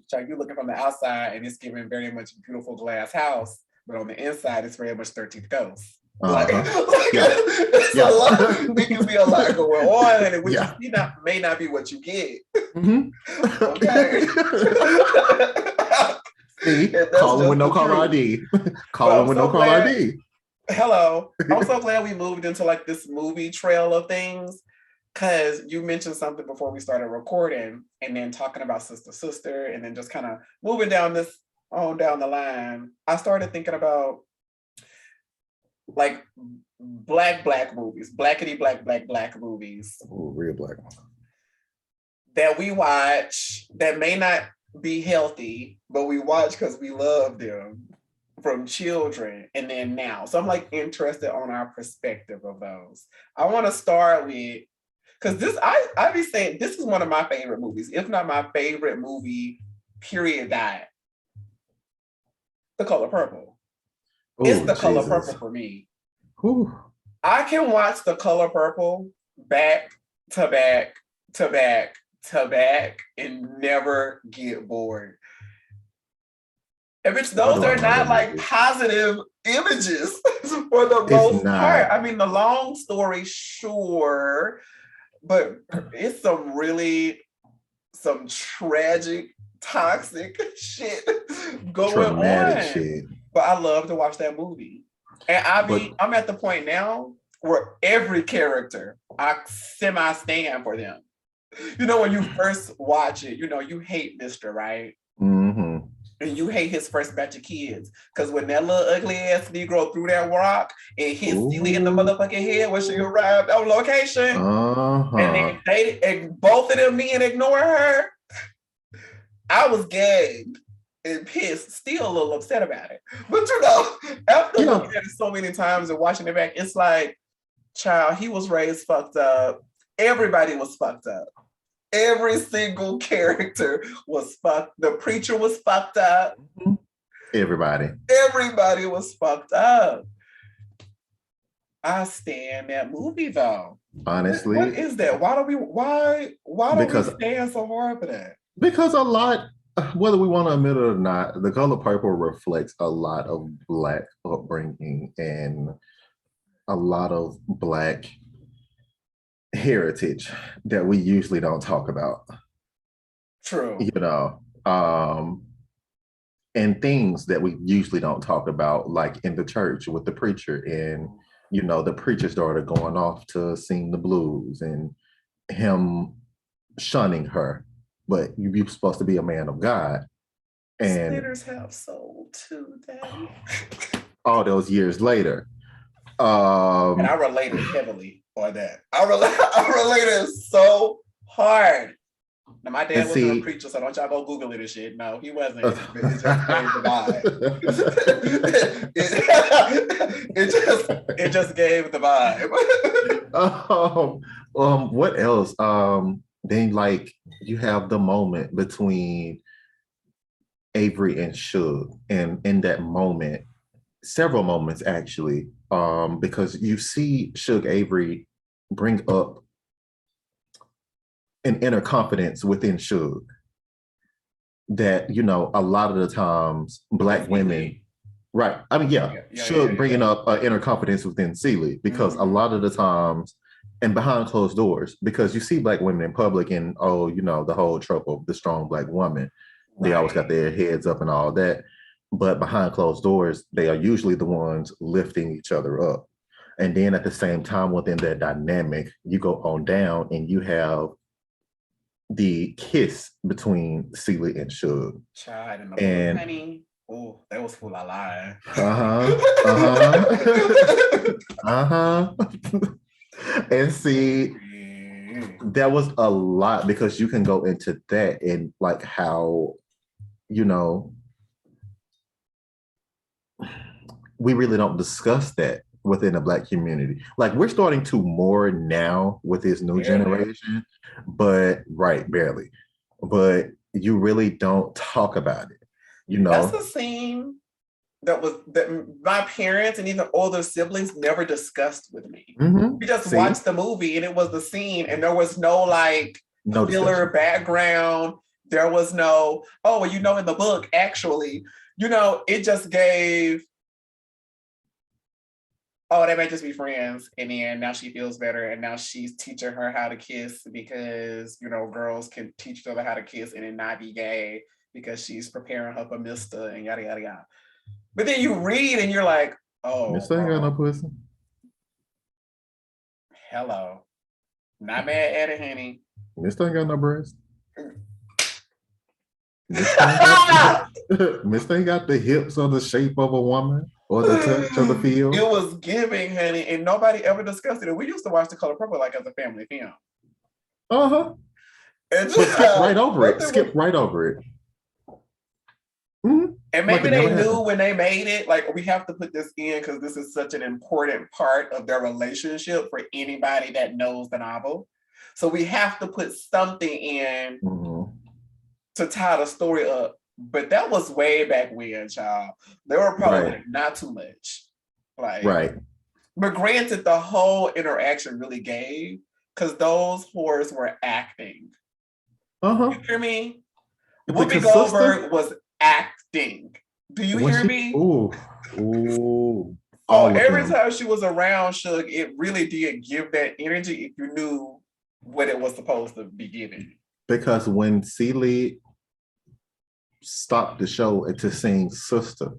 Chuck, you're looking from the outside and it's giving very much beautiful glass house, but on the inside it's very much 13th Ghost. It's a lot. It can be a lot going on, and which may not be what you get. Mm-hmm. Okay. See, calling with no caller ID. Calling with no caller ID. Hello. I'm so glad we moved into like this movie trail of things. Because you mentioned something before we started recording and then talking about Sister, and then just kind of moving down the line. I started thinking about like black movies, black movies. Ooh, real black that we watch that may not be healthy, but we watch because we love them from children and then now. So I'm like interested on our perspective of those. I want to start with because I be saying this is one of my favorite movies, if not my favorite movie, period. The Color Purple. Ooh, it's The Color Purple for me. Ooh. I can watch The Color Purple back to back to back to back and never get bored. And which those are not like positive images for the most part. I mean, the long story, sure. But it's some tragic, toxic shit going on. Shit. But I love to watch that movie. And I'm at the point now where every character, I semi-stand for them. When you first watch it, you hate Mr., right? Mm-hmm. And you hate his first batch of kids. Because when that little ugly ass Negro threw that rock and hit Steely in the motherfucking head when she arrived on location, and and both of them me and ignore her, I was gagged and pissed, still a little upset about it. But after looking at it so many times and watching it back, it's like, child, he was raised fucked up. Everybody was fucked up. Every single character was fucked. The preacher was fucked up. Everybody was fucked up. I stand that movie though. What Honestly, is that? Why do we because stand so hard for that? because a lot, whether we want to admit it or not, the color purple reflects a lot of Black upbringing and a lot of Black heritage that we usually don't talk about, True. you know, and things that we usually don't talk about, like in the church with the preacher and, the preacher's daughter going off to sing the blues and him shunning her, but you're supposed to be a man of God. And Sinners have soul too, Daddy. all those years later, And I related heavily on that. I related so hard. Now, my dad and wasn't a see, preacher, so don't y'all go Google it and shit. No, he wasn't. It just gave the vibe. it just gave the vibe. What else? Then like you have the moment between Avery and Suge, and in that moment, several moments actually, because you see Suge Avery bring up an inner confidence within Suge that, a lot of the times Black women, right? I mean, Suge bringing up an inner confidence within Celie, because a lot of the times, and behind closed doors, because you see Black women in public and, the whole trope of the strong Black woman, they always got their heads up and all that. But behind closed doors, they are usually the ones lifting each other up. And then at the same time, within that dynamic, you go on down and you have the kiss between Celie and Suge. Child in the and honey. Oh, that was full of lie. And see, that was a lot, because you can go into that and like how, we really don't discuss that within the Black community. Like we're starting to more now with this new generation, but barely. But you really don't talk about it, That's a scene that my parents and even older siblings never discussed with me. We just watched the movie and it was the scene, and there was no filler background. There was no, in the book, actually, it just gave, they might just be friends. And then now she feels better. And now she's teaching her how to kiss because, girls can teach each other how to kiss and then not be gay because she's preparing her for Mr. and yada, yada, yada. But then you read and you're like, Mr. Ain't got no pussy. Hello. Not mad at it, honey. Mr. Ain't got no breast. Mr. Ain't got the hips or the shape of a woman or the touch of the feel. It was giving, honey, and nobody ever discussed it. And we used to watch The Color Purple as a family film. And just skip right over it. Skip right over it. Mm-hmm. And maybe they knew when they made it, we have to put this in because this is such an important part of their relationship for anybody that knows the novel. So we have to put something in to tie the story up. But that was way back when, child. They were probably not too much. But granted, the whole interaction really gave because those whores were acting. You hear me? Whoopi Goldberg was acting. Do you hear me? Every time she was around Suge, it really did give that energy if you knew what it was supposed to be giving. Because when Celie stopped the show to sing Sister,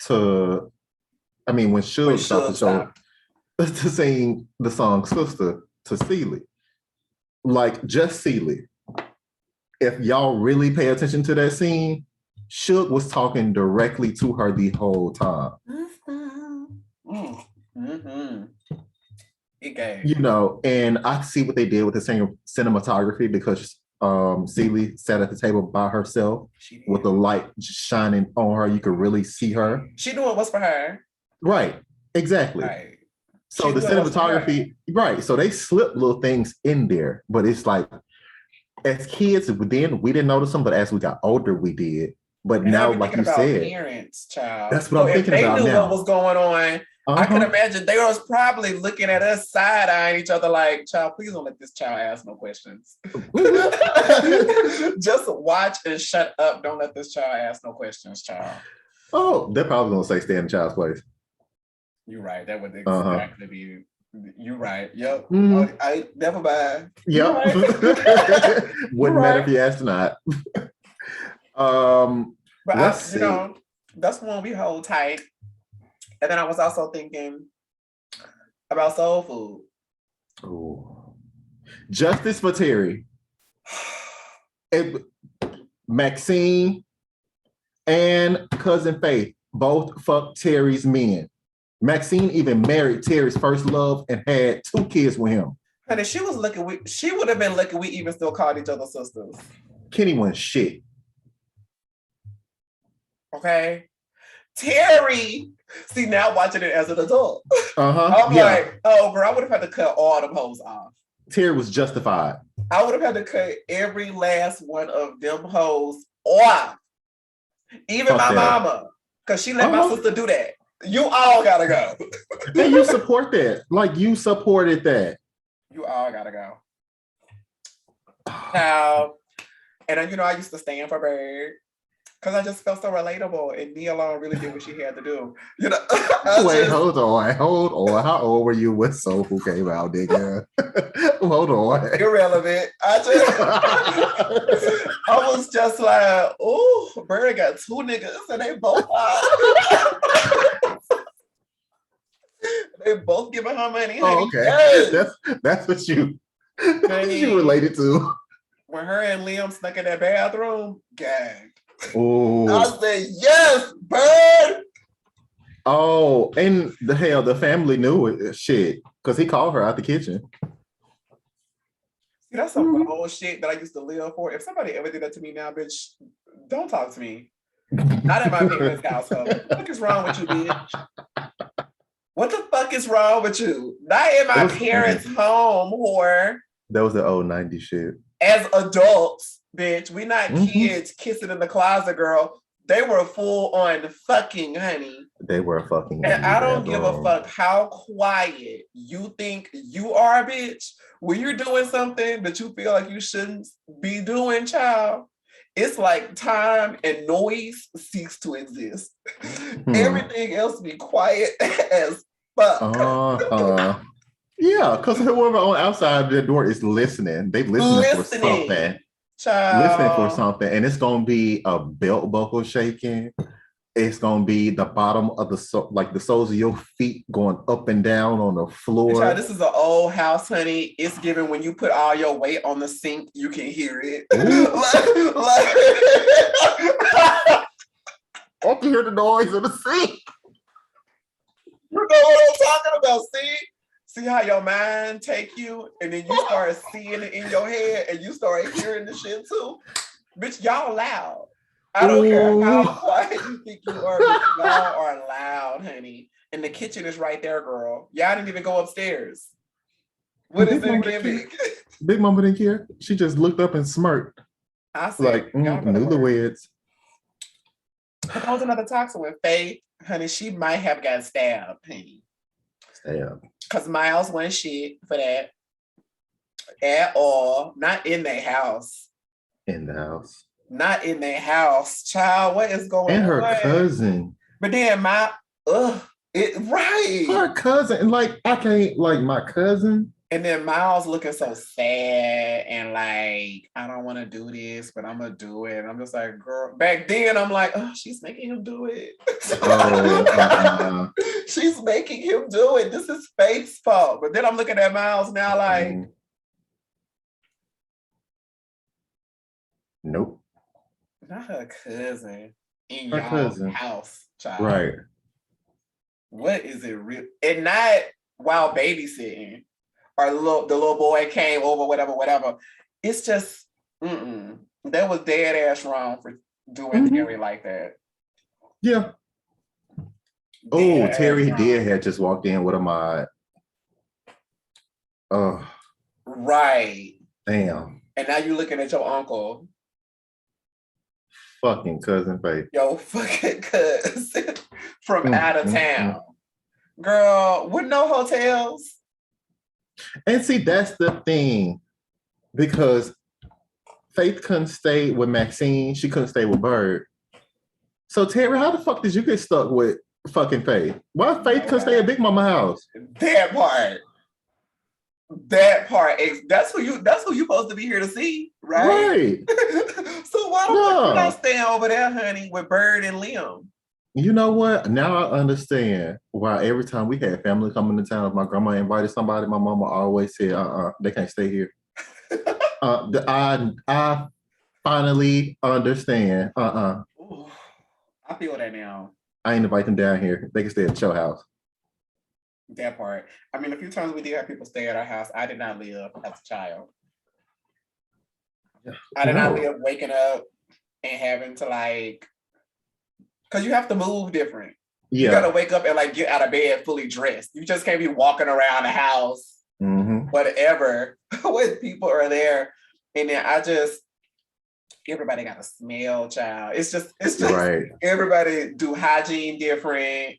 when Suge stopped the show to sing the song Sister to Celie, just Celie, if y'all really pay attention to that scene, Suge was talking directly to her the whole time. And I see what they did with the cinematography because Celie sat at the table by herself with the light shining on her. You could really see her. She knew it was for her. Right. Exactly. Right. So the cinematography, so they slipped little things in there, but it's as kids, then we didn't notice them, but as we got older, we did. But And I now, be like thinking you about said, parents, child. that's what So I'm if thinking they about knew what was now. going on, I could Uh-huh. imagine they was probably looking at us side-eyeing each other like, child, please don't let this child ask no questions. Just watch and shut up. Don't let this child ask no questions, child. Oh, they're probably gonna say stay in the child's place. You're right. That would Uh-huh. exactly be. You're right. Yep. Mm, I never mind. You're yep. right. You're Wouldn't matter if right. you asked or not. Um, But let's see. that's one we hold tight. And then I was also thinking about soul food. Ooh. Justice for Terry. It, Maxine and cousin Faith both fucked Terry's men. Maxine even married Terry's first love and had 2 kids with him. Honey, she would have been lucky we even still called each other sisters. Kenny went shit. Okay. Terry, see now watching it as an adult. Uh-huh. I'm like, oh girl, I would have had to cut all them hoes off. Terry was justified. I would have had to cut every last one of them hoes off. Even my mama. Because she let my sister do that. You all gotta go. And you support that. Like you supported that. You all gotta go. Now, and I used to stand for Bird. Because I just felt so relatable, and Nia Long really did what she had to do. Wait, hold on. How old were you when Soul Food came out, nigga? Hold on. Irrelevant. I was just like, oh, Bird got 2 niggas, and they both they both giving her money. Honey. Oh, okay. Yes. That's what you related to. When her and Liam snuck in that bathroom, gagged. Oh, I said, yes, Bird. Oh, and the family knew it. Shit, because he called her out the kitchen. See, that's some bullshit that I used to live for. If somebody ever did that to me now, bitch, don't talk to me. Not in my parents' household. What the fuck is wrong with you, bitch? What the fuck is wrong with you? Not in my parents' home, whore. That was the old 90s shit. As adults, bitch, we not kids kissing in the closet, girl. They were full on fucking, honey. They were fucking. And I don't give a fuck how quiet you think you are, bitch. When you're doing something that you feel like you shouldn't be doing, child, it's like time and noise cease to exist. Everything else be quiet as fuck. Yeah, because whoever on outside the door is listening. They listening for something. Child. Listening for something. And it's going to be a belt buckle shaking. It's going to be the bottom of the soles of your feet going up and down on the floor. Child, this is an old house, honey. It's given when you put all your weight on the sink, you can hear it. I can hear the noise of the sink. You know what I'm talking about, See how your mind take you and then you start seeing it in your head and you start hearing the shit too? Bitch, y'all loud. I don't care how quiet you think you are, bitch, y'all are loud, honey. And the kitchen is right there, girl. Y'all didn't even go upstairs. What is it giving? Big Mama didn't care. She just looked up and smirked. I said, newlyweds. But that was another toxic with Faith, honey. She might have got stabbed, honey. Stabbed. Because Miles went shit for that at all. Not in their house. In the house. Not in their house. Child, what is going on? And her cousin. But then right. Her cousin. And I can't, my cousin. And then Miles looking so sad and I don't want to do this, but I'm going to do it. And I'm just like, girl. Back then, I'm like, oh, she's making him do it. She's making him do it. This is Faith's fault. But then I'm looking at Miles now nope. Not her cousin in your house, child. Right. What is it real? And not while babysitting. Or the little boy came over, whatever. It's just, that was dead ass wrong for doing Terry like that. Yeah. Terry did had just walked in with a mod. Oh. Right. Damn. And now you're looking at your uncle. fucking cousin Faith. Yo fucking cousin from out of town. Mm. Girl, with no hotels. And see, that's the thing. Because Faith couldn't stay with Maxine. She couldn't stay with Bird. So, Terry, how the fuck did you get stuck with fucking Faith? Why Faith couldn't stay at Big Mama house? That part. That part. That's who you supposed to be here to see, right? So why don't you not staying over there, honey, with Bird and Liam? You know what? Now I understand why every time we had family coming to town, if my grandma invited somebody, my mama always said, they can't stay here. I finally understand. Ooh, I feel that now. I ain't invite them down here. They can stay at your house. That part. I mean, a few times we did have people stay at our house. I did not live as a child. I did not live waking up and having to because you have to move different. Yeah. You gotta wake up and get out of bed fully dressed. You just can't be walking around the house, whatever, when people are there. And then everybody got a smell, child. It's just right. Everybody do hygiene different.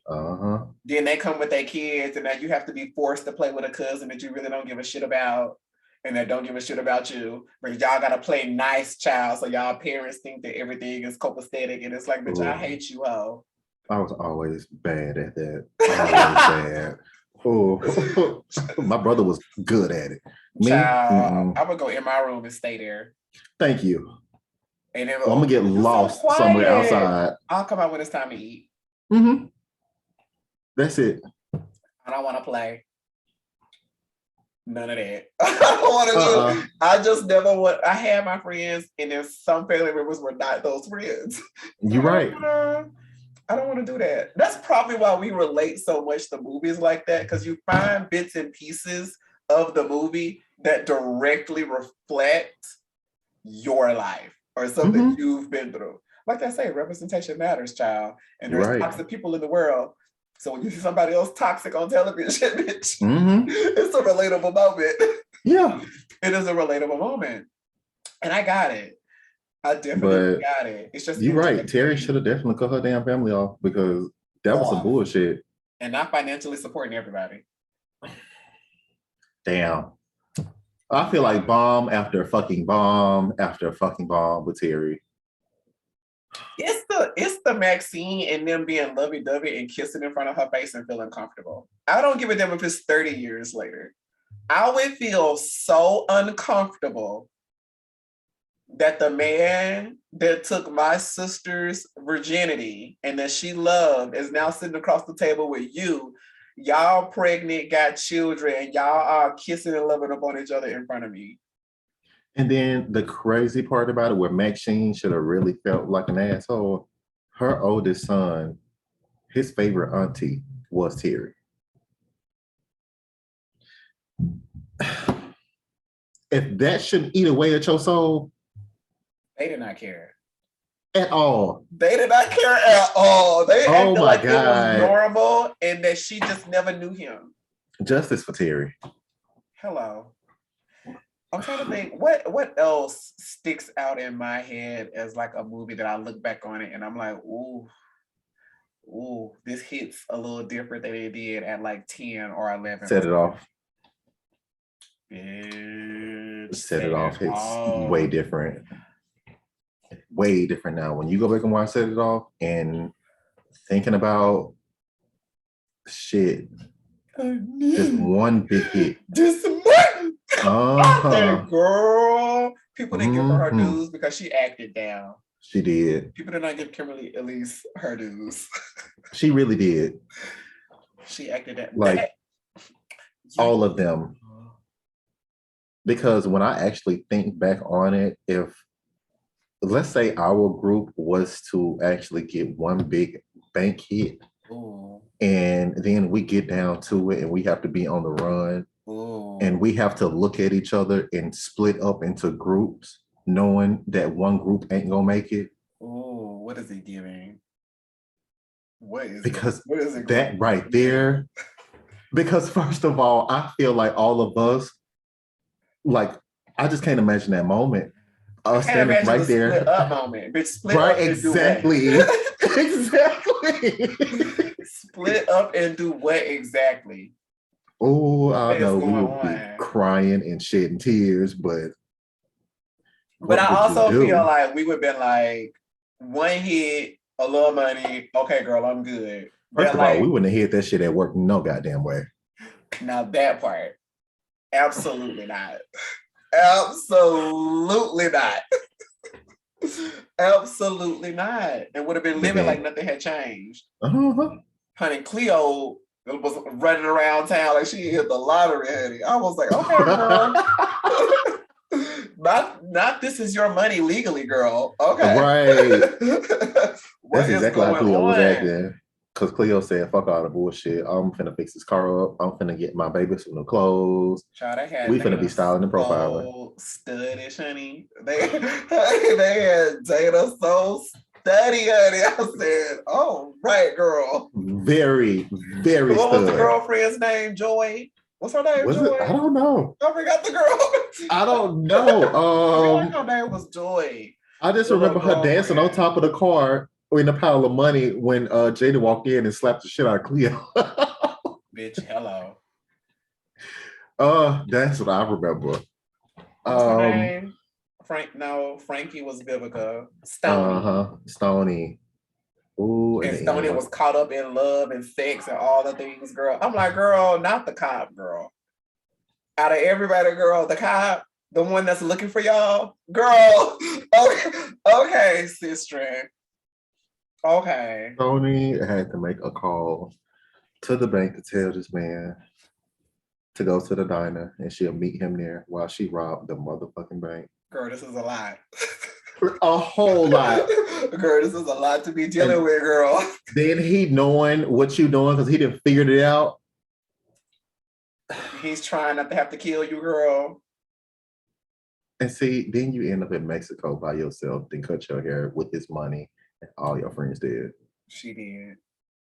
Then they come with their kids, and then you have to be forced to play with a cousin that you really don't give a shit about, and that don't give a shit about you. But y'all gotta play nice, child, so y'all parents think that everything is copacetic, and it's like, bitch, I hate you, ho. I was always bad at that. Always bad. Oh, my brother was good at it. Me, child, I would go in my room and stay there. Thank you. And then I'm gonna get lost somewhere outside. I'll come out when it's time to eat. That's it. I don't want to play. None of that. I don't want to do. I just never want. I had my friends, and then some family members were not those friends. You're right. I don't want to do that. That's probably why we relate so much to movies like that, because you find bits and pieces of the movie that directly reflect your life or something you've been through. Like I say, representation matters, child. And there's toxic people in the world. So when you see somebody else toxic on television, bitch, it's a relatable moment. Yeah. It is a relatable moment. And I got it. I definitely got it. It's just you're right. Terry should have definitely cut her damn family off, because that was some bullshit. And not financially supporting everybody. Damn. I feel like bomb after fucking bomb after fucking bomb with Terry. It's the Maxine and them being lovey-dovey and kissing in front of her face and feeling comfortable. I don't give a damn if it's 30 years later. I would feel so uncomfortable that the man that took my sister's virginity and that she loved is now sitting across the table with you. Y'all pregnant, got children, and y'all are kissing and loving up on each other in front of me. And then the crazy part about it, where Maxine should have really felt like an asshole, her oldest son, his favorite auntie was Terry. If that shouldn't eat away at your soul. They did not care. At all. They did not care at all. They acted like it was normal and that she just never knew him. Justice for Terry. Hello. I'm trying to think, what else sticks out in my head as like a movie that I look back on it and I'm like, ooh, this hits a little different than it did at like 10 or 11. Set it off. Bitch, set it off. It's way different. Way different now. When you go back and watch Set It Off and thinking about shit, just one big hit. Just girl. People didn't give her her dues because she acted down. She did. People did not give Kimberly Elise her dues. She really did. She acted that like all of them. Because when I actually think back on it, if let's say our group was to actually get one big bank hit, and then we get down to it and we have to be on the run, and we have to look at each other and split up into groups, knowing that one group ain't gonna make it. Oh, what is it giving? What is it that right there? Because first of all, I feel like all of us, like, I just can't imagine that moment. I can't standing imagine right the there. split up moment. Bitch, split Right, up and do exactly. what? Exactly. Split up and do what exactly? Oh, I What is know we going would be on? crying and shedding tears, but But what I would you also feel do? like we would have been like, one hit, a little money, okay, girl, I'm good. First But of all, like, we wouldn't have hit that shit at work no goddamn way. now that part, absolutely not. Absolutely not. Absolutely not. It would have been But living like then, nothing had changed. uh-huh. Honey, Cleo was running around town like she hit the lottery, honey. I was like, okay, girl. Not this is your money legally, girl. Okay. Right. What That's is exactly how going Cleo was on? acting. Because Cleo said, fuck all the bullshit. I'm finna fix this car up. I'm finna get my baby some new clothes. Child, We finna be Dana styling and profiling. so studdish, honey. They had Dana so study, honey. I said, oh, right, girl. Very, very What was the stud. girlfriend's name? Joy? What's her name? Was it? Joy? I don't know. I forgot the girl. I don't know. I feel like her name was Joy. I just The little remember her dancing on girlfriend. top of the car in a pile of money when Jada walked in and slapped the shit out of Cleo. Bitch, hello. That's what I remember. What's her Um, name? Frankie was Vivica. Stoney. uh-huh. Stony. Ooh, and And the end Stoney was was caught up in love and sex and all the things, girl. I'm like, girl, not the cop, girl. Out of everybody, girl, the cop, the one that's looking for y'all, girl. Okay, sister. Okay. Tony had to make a call to the bank to tell this man to go to the diner and she'll meet him there while she robbed the motherfucking bank. Girl, this is a lot. A whole lot. Girl, this is a lot to be dealing And with, girl. then he knowing what you doing because he didn't figure it out. He's trying not to have to kill you, girl. And see, then you end up in Mexico by yourself, then cut your hair with his money, and all your friends did. She did.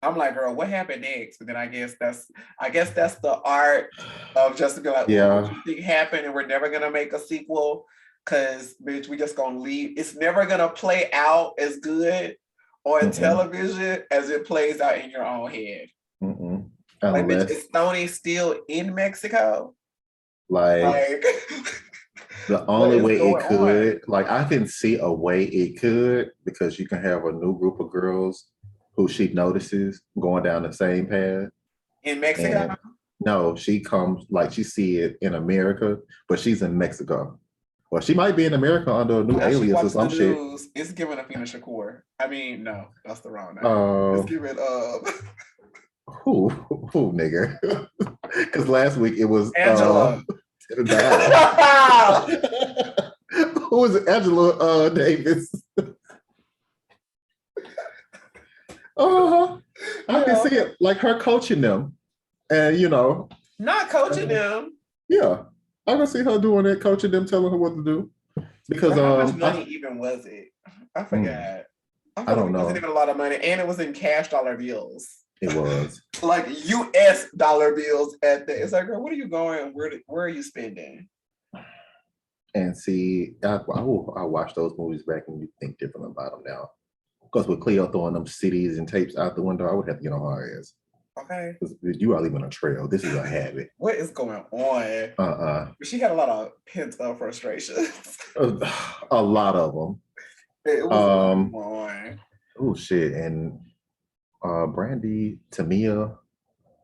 I'm like, girl, what happened next? And then I guess that's the art of just to be like, well, what Yeah. you think happened, and we're never gonna make a sequel because bitch, we just gonna leave. It's never gonna play out as good on television as it plays out in your own head. Like, bitch, is Stoney still in Mexico? Like the only way it could, like I can see a way it could, because you can have a new group of girls who she notices going down the same path. In Mexico? And no, she comes, like she see it in America, but she's in Mexico. Well, she might be in America under a new alias or some shit. News, it's giving Afina Shakur. I mean, no, that's the wrong name. It's giving who nigga? Because last week it was Angela. Who was it? Angela Davis? I can see it, like her coaching them, and not coaching them. Yeah, I can see her doing it, coaching them, telling her what to do. Because how much money even was it? I forgot. I don't know. It wasn't even a lot of money, and it was in cash dollar bills. It was like US dollar bills at the. It's like, girl, what are you going? Where are you spending? And see, I watch those movies back and you think different about them now. Because with Cleo throwing them CDs and tapes out the window, I would have to get on her ass. Okay. You are leaving a trail. This is a habit. What is going on? She had a lot of pent up frustrations. A lot of them. It was oh shit. And Brandy, Tamia,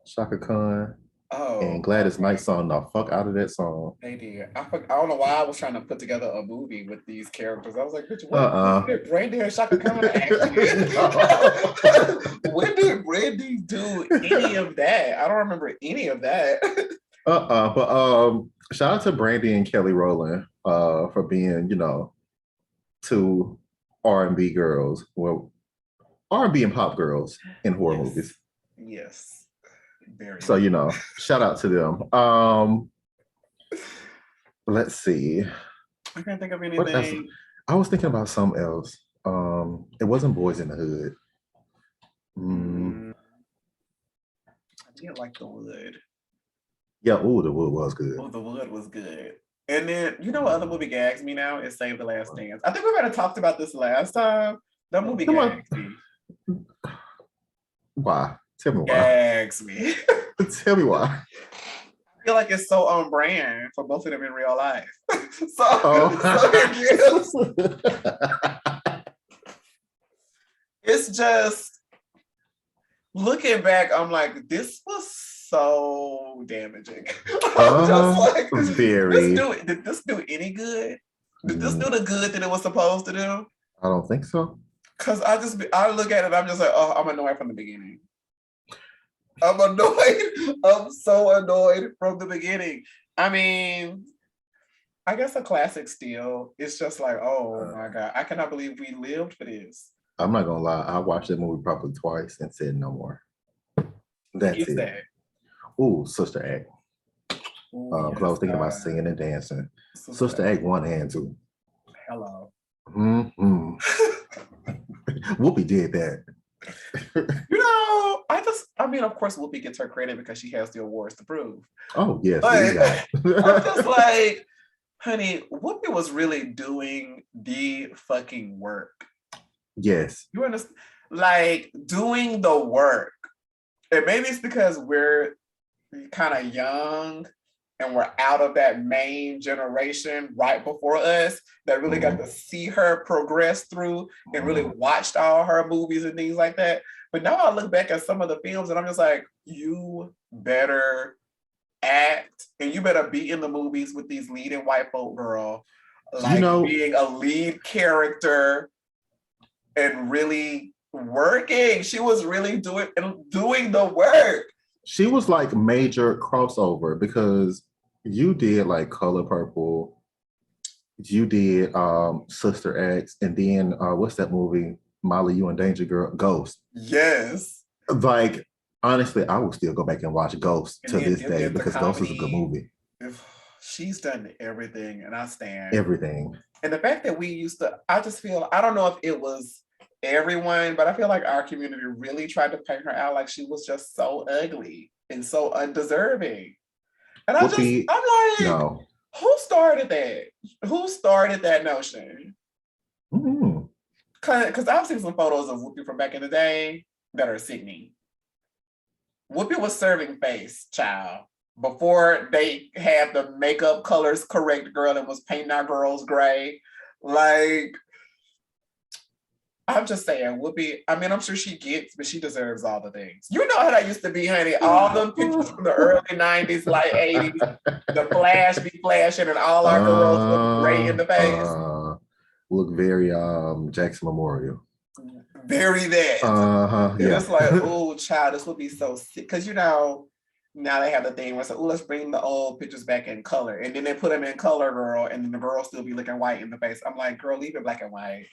Shaka Khan, and Gladys Knight song the fuck out of that song. They did. I don't know why I was trying to put together a movie with these characters. I was like, bitch, what did Brandy and Shaka Khan act? When did Brandy do any of that? I don't remember any of that. But shout out to Brandy and Kelly Rowland for being, two R&B girls. Well, R&B and pop girls in horror movies. Yes. Very so, shout out to them. Let's see. I can't think of anything. I was thinking about something else. It wasn't Boys in the Hood. I did like The Wood. Yeah, The Wood was good. Oh, The Wood was good. And then, you know what other movie gags me now is Save the Last Dance. I think we might have talked about this last time. The movie Come on. gags me. Why? Tell me why. Gags me. Tell me why. I feel like it's so on brand for both of them in real life. It's just looking back, I'm like, this was so damaging. I'm just like, very. Did this do any good? Did this do the good that it was supposed to do? I don't think so. Cause I look at it, I'm just like, oh, I'm annoyed from the beginning. I'm annoyed. I'm so annoyed from the beginning. I mean, I guess a classic still. It's just like, oh my God, I cannot believe we lived for this. I'm not gonna lie. I watched that movie probably twice and said no more. That's it. That? Ooh, Sister Act. Because I was thinking about singing and dancing. Sister Act 1 and 2. Hello. Mm-hmm. Whoopi did that. You know, I mean, of course, Whoopi gets her credit because she has the awards to prove. Oh, yes. But I'm just like, honey, Whoopi was really doing the fucking work. Yes. You understand? Like, doing the work. And maybe it's because we're kind of young and we're out of that main generation right before us that really got to see her progress through and really watched all her movies and things like that. But now I look back at some of the films and I'm just like, you better act and you better be in the movies with these leading white folk girl, like, you know, being a lead character and really working. She was really doing the work. She was like major crossover because you did like Color Purple, you did Sister Acts, and then what's that movie? Molly, You in Danger Girl, Ghost. Yes. Like, honestly, I will still go back and watch Ghost to this day because Ghost is a good movie. She's done everything, and I stand. Everything. And the fact that we used to, I just feel, I don't know if it was everyone, but I feel like our community really tried to paint her out like she was just so ugly and so undeserving. And I'm like, no. Who started that? Who started that notion? Because I've seen some photos of Whoopi from back in the day that are sickening. Whoopi was serving face, child, before they had the makeup colors correct girl and was painting our girls gray. Like, I'm just saying, Whoopi, I mean, I'm sure she gets, but she deserves all the things. You know how that used to be, honey. All them pictures from the early 90s, like 80s, the flash be flashing and all our girls look gray in the face. Look very Jackson Memorial. Very that. Yeah. It's like, oh, child, this would be so sick. Because, you know, now they have the thing where it's like, oh, let's bring the old pictures back in color. And then they put them in color, girl, and then the girl still be looking white in the face. I'm like, girl, leave it black and white.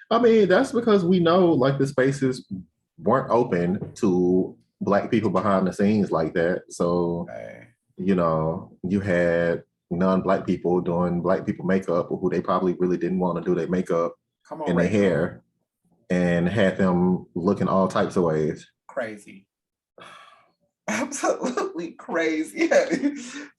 I mean, that's because we know like the spaces weren't open to Black people behind the scenes like that. So, you know, you had non-Black people doing Black people makeup who they probably really didn't want to do their makeup and their hair and had them looking all types of ways. Crazy. Absolutely crazy.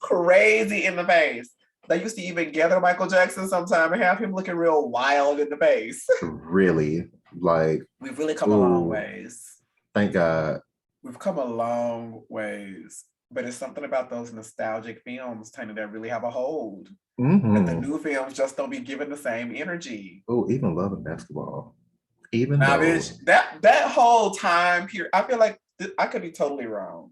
Crazy in the face. They used to even gather Michael Jackson sometime and have him looking real wild in the face. Really? Like, we've really come a long ways. Thank God. We've come a long ways. But it's something about those nostalgic films, Tanya, that really have a hold. And the new films just don't be given the same energy. Oh, even Love and Basketball. Even now, bitch, that whole time period, I feel like I could be totally wrong.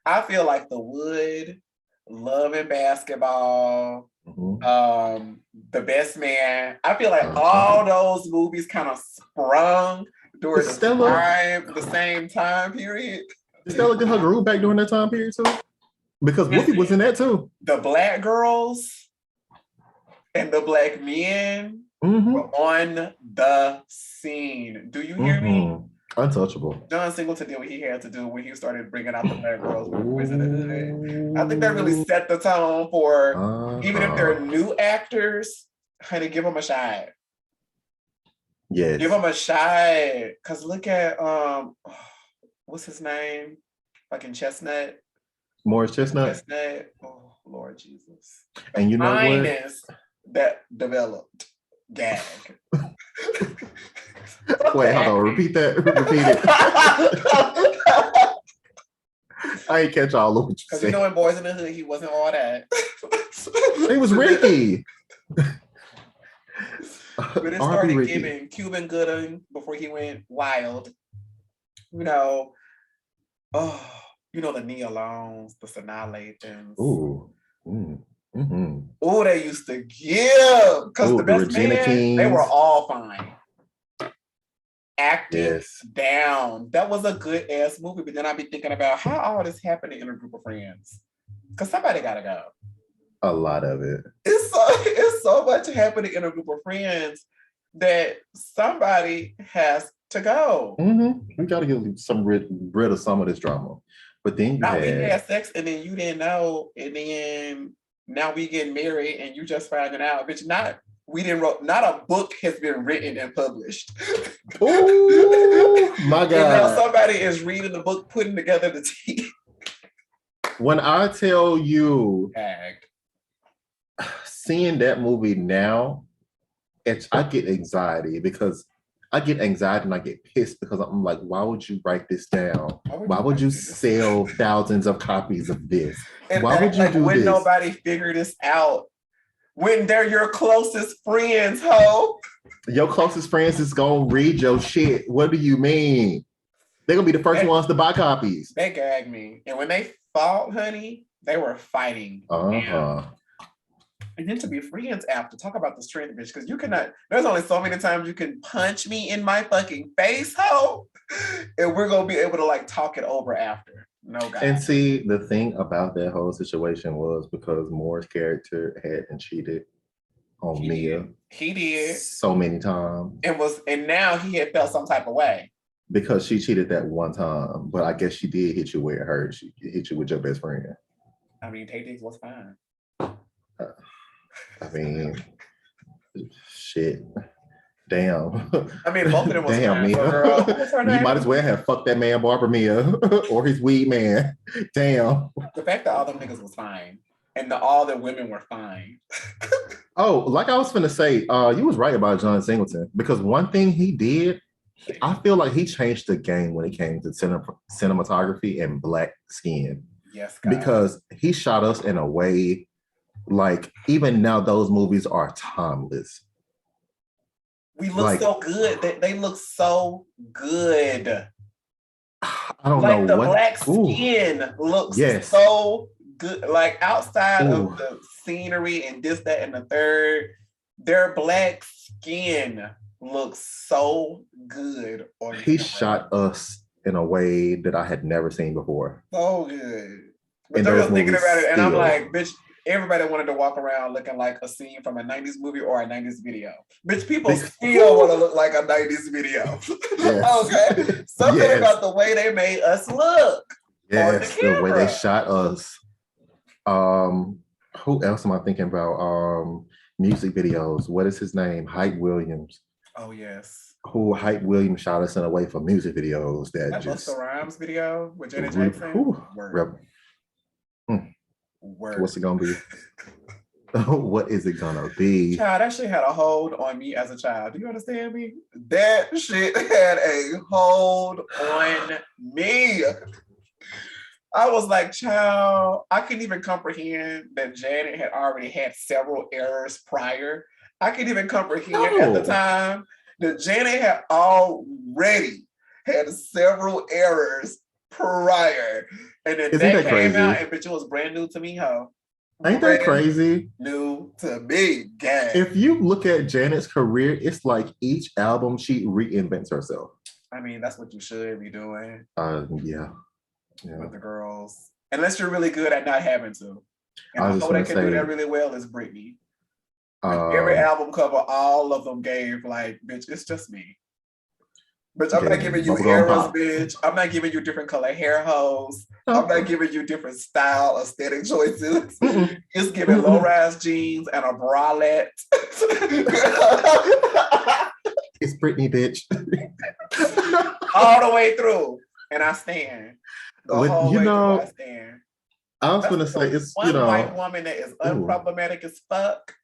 I feel like The Wood, Love and Basketball, The Best Man. I feel like all those movies kind of sprung during the same time period. Did Stella get her groove back during that time period too? Because Whoopi was in that too. The Black girls and the Black men were on the scene. Do you hear me? Untouchable. John Singleton did what he had to do when he started bringing out the Black girls with Boys in the Hood. I think that really set the tone for even if they're new actors, honey, give them a shot. Yes. Give them a shot. Cause look at what's his name? Fucking Chestnut. Morris Chestnut. Chestnut. Oh, Lord Jesus. And you know what? Kindness that developed. Gag. Wait, hold on. Repeat that. Repeat it. I ain't catch all of what you Because said. you know in Boys in the Hood, he wasn't all that. He was Ricky. But it started giving Cuban Gooding before he went wild. You know, the Nia Longs, the Sanaa Lathams. Ooh. Mm-hmm. Oh, they used to give. Because the best Regina man, Kings. they were all fine. Acting Yes. down. That was a good ass movie. But then I'd be thinking about how all this happening in a group of friends. Because somebody gotta go. A lot of it. It's so much happening in a group of friends that somebody has to go. Mm-hmm. We gotta get rid of some of this drama. But then we had sex and then you didn't know, and then now we get married and you just finding out, bitch. Not a book has been written and published. Oh my God! And now somebody is reading the book, putting together the tea. When I tell you, Tagged. Seeing that movie now, I get anxiety and I get pissed because I'm like, why would you write this down? Why would you sell thousands of copies of this? And why would you do when this? Nobody figure this out when they're your closest friends, ho. Your closest friends is gonna read your shit. What do you mean? They're gonna be the first ones to buy copies. They gagged me. And when they fought, honey, they were fighting. And then to be friends after, talk about the strength, bitch, because you cannot, there's only so many times you can punch me in my fucking face, ho, and we're going to be able to like talk it over after. No, God. And see, the thing about that whole situation was because Moore's character hadn't cheated on Mia. He did. So many times. And now he had felt some type of way. Because she cheated that one time, but I guess she did hit you where it hurt. She hit you with your best friend. I mean, Tay Diggs was fine. I mean, shit. Damn. I mean, both of them was damn, fine. Mia. So, girl, what was her name? You might as well have fucked that man, Barbara Mia, or his weed man. Damn. The fact that all them niggas was fine, and all the women were fine. Oh, like I was finna say, you was right about John Singleton, because one thing he did, I feel like he changed the game when it came to cinematography and black skin. Yes, God. Because he shot us in a way, like, even now those movies are timeless. We look so good. They look so good. I don't know what. The black skin looks so good. Like outside of the scenery and this, that, and the third, their black skin looks so good. He shot us in a way that I had never seen before. So good. But I'm just thinking about it, and I'm like, bitch, everybody wanted to walk around looking like a scene from a 90s movie or a 90s video. Bitch, people still want to look like a 90s video. Yes. Okay? Something about the way they made us look. Yes, the way they shot us. Who else am I thinking about? Music videos. What is his name? Hype Williams. Oh, yes. Who Hype Williams shot us in a way for music videos that just... Busta Rhymes video with Janet Jackson? What's it gonna be? What is it gonna be? Child, that shit had a hold on me as a child. Do you understand me? That shit had a hold on me. I was like, child, I couldn't even comprehend that Janet had already had several errors prior. I couldn't even comprehend at the time that Janet had already had several errors prior. And then that came out, and bitch, it was brand new to me, ho. Ain't that crazy? New to me, gang. If you look at Janet's career, it's like each album she reinvents herself. I mean, that's what you should be doing. Yeah. With the girls. Unless you're really good at not having to. And I know that can do that really well is Britney. Every album cover, all of them gave like, bitch, it's just me. Bitch, I'm not giving you eras, bitch. I'm not giving you different color hair hoes. I'm not giving you different style aesthetic choices. It's giving low-rise jeans and a bralette. It's Britney, bitch. All the way through. And I stand. The whole way through, I stand. I was That's gonna say it's one white woman that is unproblematic as fuck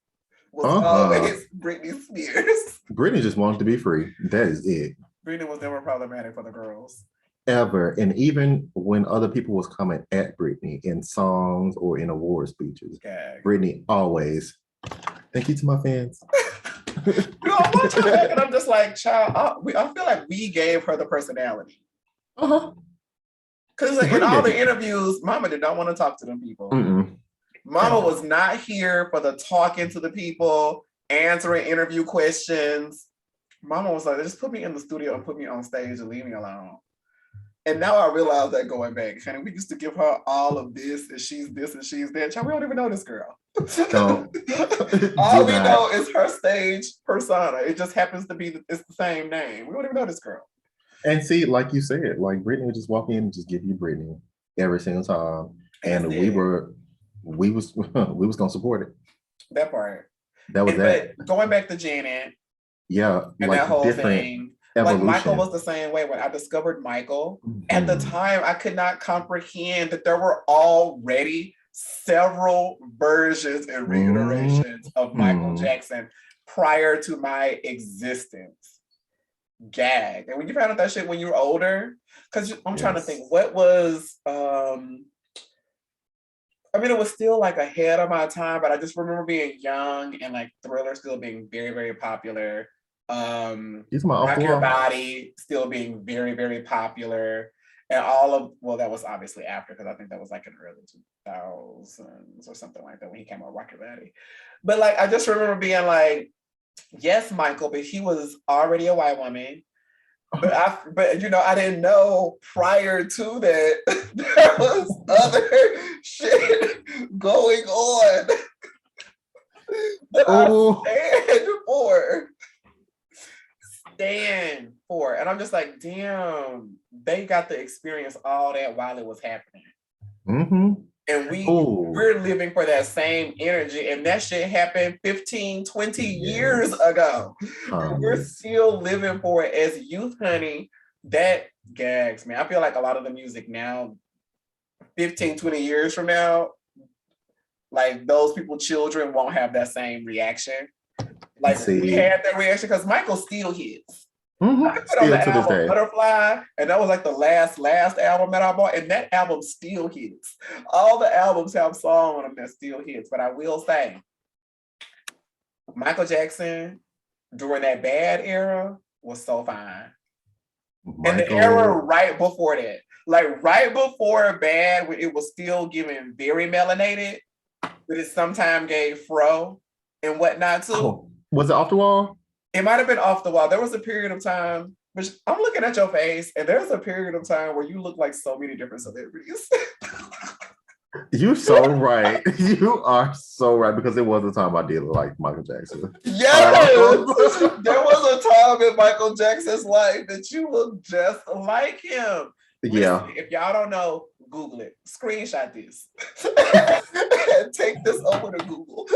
was always Britney Spears. Britney just wanted to be free. That is it. Britney was never problematic for the girls. Ever. And even when other people was coming at Britney in songs or in award speeches, Britney always, thank you to my fans. I'm watching back and I'm just like, child, I feel like we gave her the personality. Because in all the interviews, Mama did not want to talk to them people. Mama was not here for the talking to the people, answering interview questions. Mama was like, just put me in the studio and put me on stage and leave me alone. And now I realize that going back, honey, we used to give her all of this and she's this and she's that. Child, we don't even know this girl. All we know is her stage persona. It just happens to be, it's the same name. We don't even know this girl. And see, like you said, like Britney would just walk in and just give you Britney every single time. And we was gonna support it. That part. That was that. But going back to Janet. Yeah. And like that whole thing. Evolution. Like Michael was the same way. When I discovered Michael, at the time I could not comprehend that there were already several versions and reiterations of Michael Jackson prior to my existence. Gag. And when you found out that shit when you were older, because I'm trying to think, what was I mean, it was still like ahead of my time, but I just remember being young and like Thriller still being very, very popular. Rock Your Body still being very, very popular. And that was obviously after, because I think that was like in the early 2000s or something like that when he came out Rock Your Body. But like, I just remember being like, yes, Michael, but he was already a white woman. But you know, I didn't know prior to that there was other shit going on that I stand for. And I'm just like, damn, they got to experience all that while it was happening. And we're living for that same energy. And that shit happened 15, 20 years ago. We're still living for it as youth, honey. That gags me. I feel like a lot of the music now, 15, 20 years from now, like those people, children won't have that same reaction. Like we had that reaction because Michael still hits. I put on the album Butterfly, and that was like the last album that I bought, and that album still hits. All the albums have songs on them that still hits, but I will say, Michael Jackson during that bad era was so fine. And the era right before that, like right before bad, when it was still giving very melanated, but it sometimes gave fro and whatnot too. Was it Off the Wall? It might have been Off the Wall. There was a period of time, which I'm looking at your face, and there's a period of time where you look like so many different celebrities. You're so right. You are so right, because there was a time I did look like Michael Jackson. Yes! There was a time in Michael Jackson's life that you look just like him. Yeah. If y'all don't know, Google it. Screenshot this. And take this over to Google.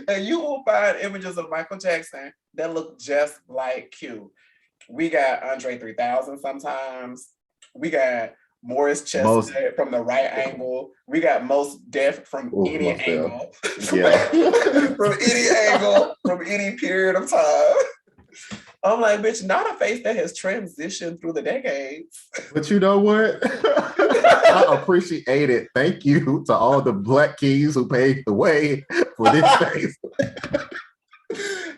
And you will find images of Michael Jackson that look just like Q. We got Andre 3000 sometimes. We got Morris Chestnut from the right angle. We got Mos Def from any angle. From any angle, from any period of time. I'm like, bitch, not a face that has transitioned through the decades. But you know what? I appreciate it. Thank you to all the Black kings who paved the way for this face.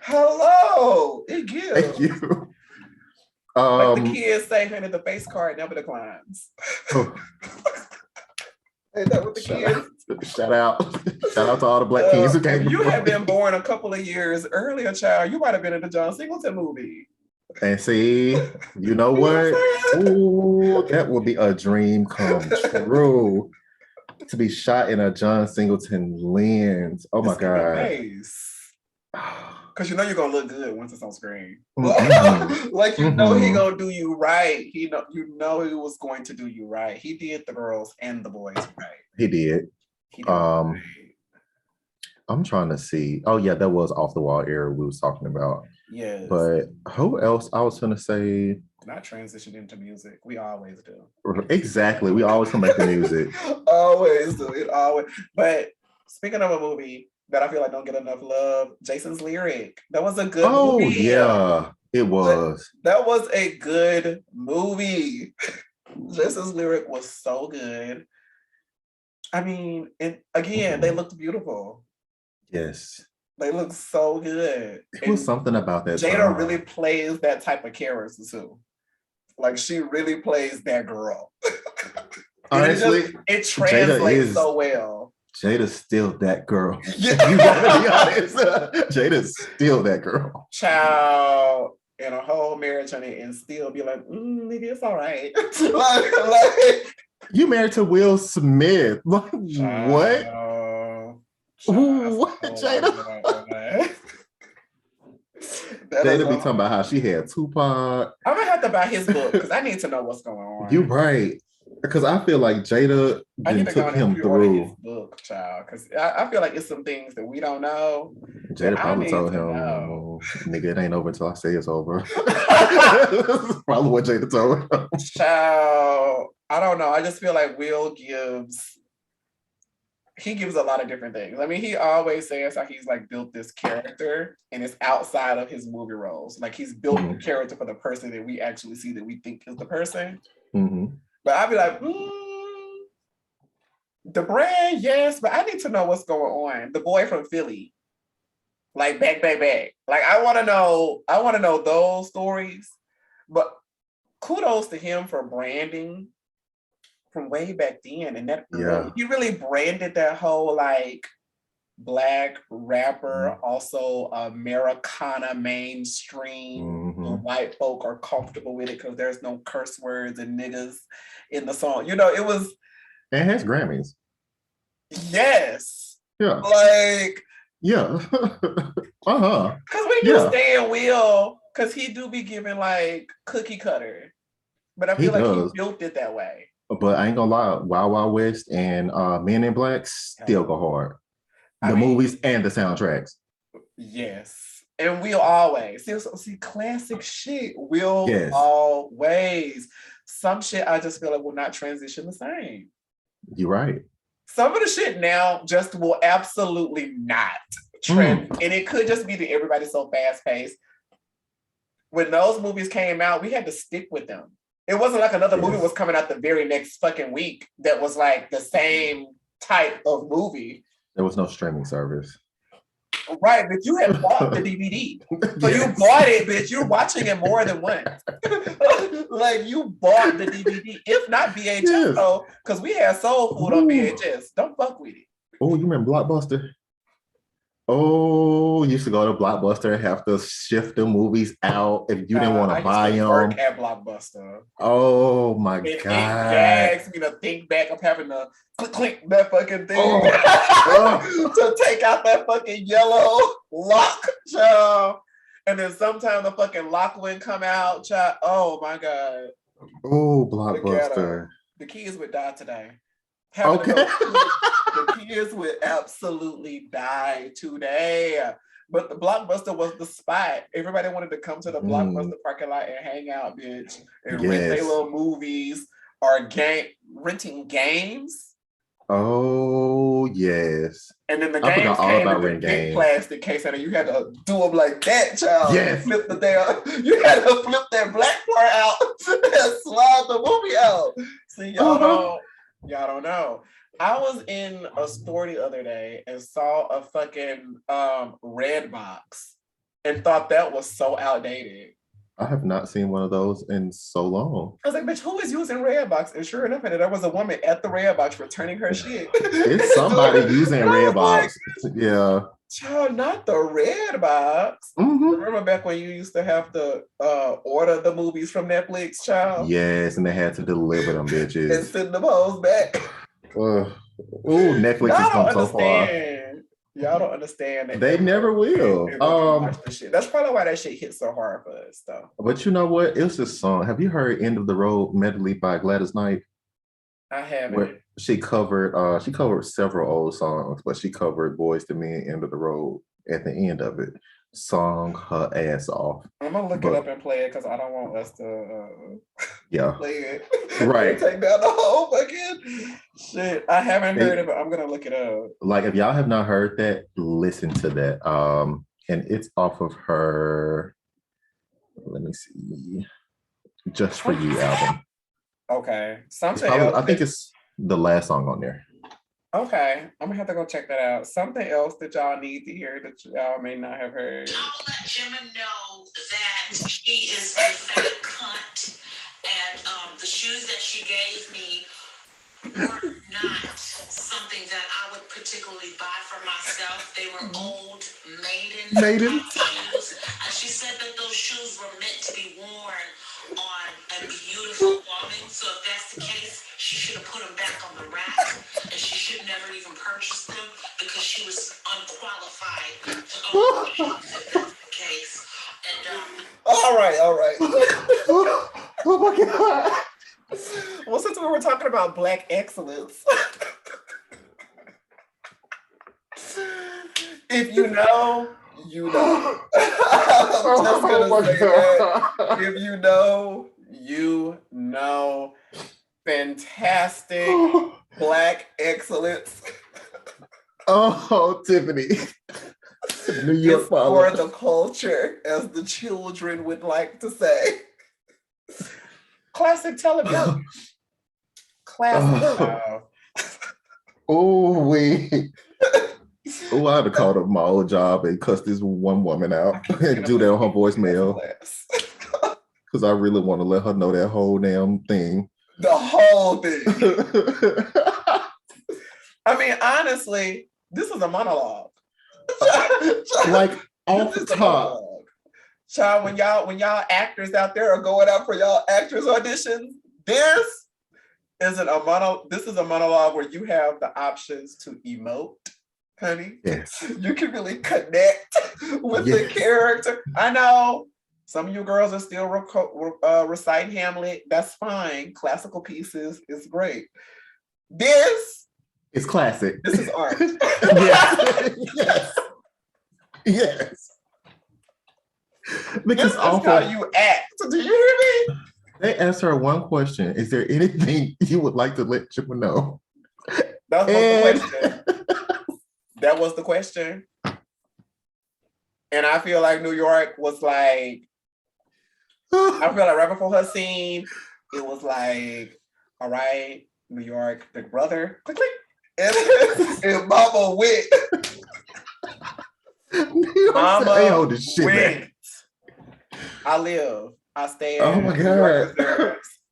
Hello. It gives. Thank you. Like the kids say, honey, the face card never declines. Ain't that what the kids? Shout out to all the Black kings who came. If you had been born a couple of years earlier, child, you might have been in the John Singleton movie. And see, you know what? Ooh, that would be a dream come true. To be shot in a John Singleton lens. Oh my God. Because you know you're gonna look good once it's on screen. Like you know he gonna do you right. You know he was going to do you right. He did the girls and the boys right. He did. I'm trying to see. Oh yeah, that was off the wall era we was talking about. Yes. But who else I was gonna say? Not transition into music. We always do. Exactly. We always come back to music. Always do it. Always. But speaking of a movie that I feel like don't get enough love, Jason's Lyric. That was a good Oh movie. yeah, it was. That was a good movie. Jason's Lyric was so good. I mean, and again, they looked beautiful. Yes. They look so good. It was something about that Jada time. really plays that type of character too. Like she really plays that girl. Honestly, it translates so well. Jada's still that girl. Yeah. You gotta be honest. Jada's still that girl. Child in a whole marriage on it and still be like, maybe it's all right. like, you married to Will Smith. Like, what? What, Jada? Jada be talking about how she had Tupac. I'm gonna have to buy his book because I need to know what's going on. You're right. Because I feel like Jada took him through his book, child. Because I feel like it's some things that we don't know. Jada probably told him, nigga, it ain't over until I say it's over. Probably what Jada told him. Child, I don't know. I just feel like Will gives a lot of different things. I mean, he always says how he's like built this character and it's outside of his movie roles. Like he's built the character for the person that we actually see that we think is the person. Mm-hmm. But I'd be like, the brand, yes, but I need to know what's going on. The boy from Philly, like back. Like I want to know those stories. But kudos to him for branding from way back then, and that he really branded that whole like Black rapper, also Americana mainstream. The white folk are comfortable with it because there's no curse words and niggas in the song. You know, it was. It has Grammys. Yes. Yeah. Like. Yeah. Because we do stay in Will, because he do be giving like cookie cutter, but I feel like he built it that way. But I ain't gonna lie, Wild Wild West and Men in Black still go hard. The movies and the soundtracks. Yes. And we'll always see classic shit. We'll always. Some shit I just feel like will not transition the same. You're right. Some of the shit now just will absolutely not trend. And it could just be that everybody's so fast paced. When those movies came out, we had to stick with them. It wasn't like another movie was coming out the very next fucking week that was like the same type of movie. There was no streaming service. Right, but you had bought the DVD. So you bought it, bitch. You're watching it more than once. Like you bought the DVD, if not VHS, though, because we had soul food on VHS. Don't fuck with it. Oh, you remember Blockbuster? Oh, you used to go to Blockbuster and have to shift the movies out if you didn't want to buy them. Work at Blockbuster. Oh my God. It gags me to think back of having to click that fucking thing to take out that fucking yellow lock, child. And then sometimes the fucking lock wouldn't come out, child. Oh my God. Oh, Blockbuster. The kids would die today. The kids would absolutely die today. But the Blockbuster was the spot. Everybody wanted to come to the Blockbuster parking lot and hang out, bitch, and rent their little movies or renting games. Oh, yes. And then the games came in the big plastic case, and you had to do them like that, child. Yes. You had to flip that black part out and slide the movie out. See, y'all don't know. I was in a store the other day and saw a fucking red box and thought that was so outdated. I have not seen one of those in so long. I was like, bitch, who is using Redbox? And sure enough, there was a woman at the Redbox returning her shit. It's somebody using Redbox. Yeah. Child, not the Redbox. Remember back when you used to have to order the movies from Netflix, child? Yes, and they had to deliver them bitches. And send them hoes back. Netflix has come so far. Y'all don't understand that. They never will. That's probably why that shit hit so hard for us, though. But you know what? It was this song. Have you heard "End of the Road" Medley by Gladys Knight? I haven't. she covered several old songs, but she covered Boys to Men, End of the Road at the end of it. Song her ass off. I'm gonna look it But up and play it because I don't want us to yeah, play it. right. Take down the whole fucking shit. I haven't heard It, of it. I'm gonna look it up. like if y'all have not heard that, listen to that. And it's off of her, let me see, Just for You album. Okay. It's Something probably, else. I think it's the last song on there. Okay. I'm gonna have to go check that out. Something else that y'all need to hear that y'all may not have heard. I'll let Gemma know that she is a fat cunt, and the shoes that she gave me were not something that I would particularly buy for myself. They were old maiden shoes, and she said that those shoes were meant to be worn on a beautiful woman. So if that's the case, she should have put them back on the rack, and she should never even purchase them because she was unqualified to own shoes if that's the case. And All right. Oh my god. Well, since we were talking about Black excellence, if you know, you know. I'm just gonna say that. If you know, you know. Fantastic Black excellence. Oh, Tiffany. New York It's for the culture, as the children would like to say. Classic television. Classic. Oh, wait. Oh, I had to call up my old job and cuss this one woman out and do that on her voicemail. Because I really want to let her know that whole damn thing. The whole thing. I mean, honestly, this is a monologue. Like off the top. Child, when y'all actors out there are going out for y'all actors auditions, this is a monologue where you have the options to emote, honey. Yes. You can really connect with the character. I know some of you girls are still reciting Hamlet. That's fine. Classical pieces is great. This is classic. This is art. Yes. Because this is how you act. Do you hear me? They asked her one question. Is there anything you would like to let Chipper know? That was the question. That was the question. And I feel like New York was like, I feel like right before her scene, it was like, all right, New York, Big Brother, click, click. And Mama went. Mama went. I live. I stay. Oh my God.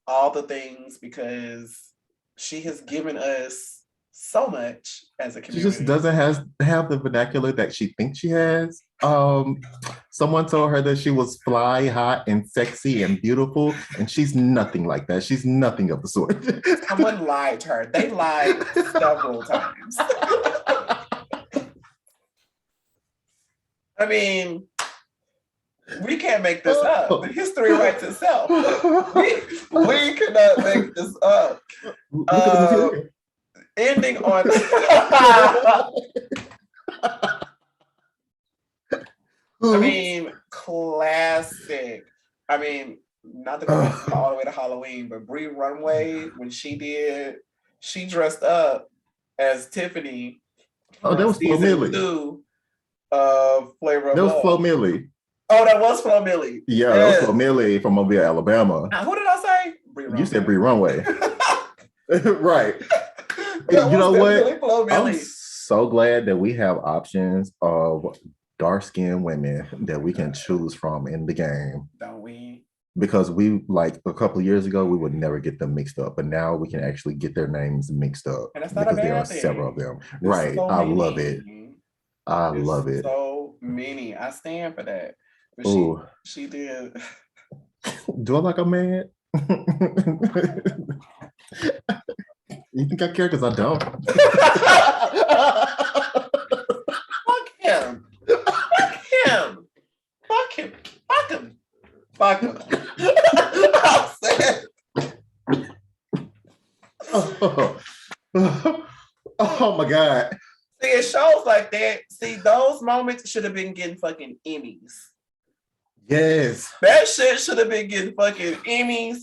All the things because she has given us so much as a community. She just doesn't have the vernacular that she thinks she has. Someone told her that she was fly, hot, and sexy and beautiful, and she's nothing like that. She's nothing of the sort. Someone lied to her. They lied several times. I mean, we can't make this up. The history writes itself. We cannot make this up. Ending on I mean, classic. I mean, not to go all the way to Halloween, but Bree Runway, when she dressed up as Tiffany. Oh, that was Flo Milli. Flavor of That was Love. Flo Milli. Oh, that was Flo Milli. Yeah, that was Flo Milli from Mobile, Alabama. Now, who did I say? Bree Runway. You said Bree Runway. Right. You know what? I'm so glad that we have options of dark-skinned women that we can choose from in the game. Don't we? Because we, like a couple of years ago, we would never get them mixed up, but now we can actually get their names mixed up because there are several of them. Right. I love it. I love it. So many. I stand for that. But she did. Do I like a man? You think I care? Because I don't. Fuck him. Fuck him. Fuck him. Fuck him. Fuck him. I'm saying. Oh my God. See, it shows like that. See, those moments should have been getting fucking Emmys. Yes. That shit should have been getting fucking Emmys,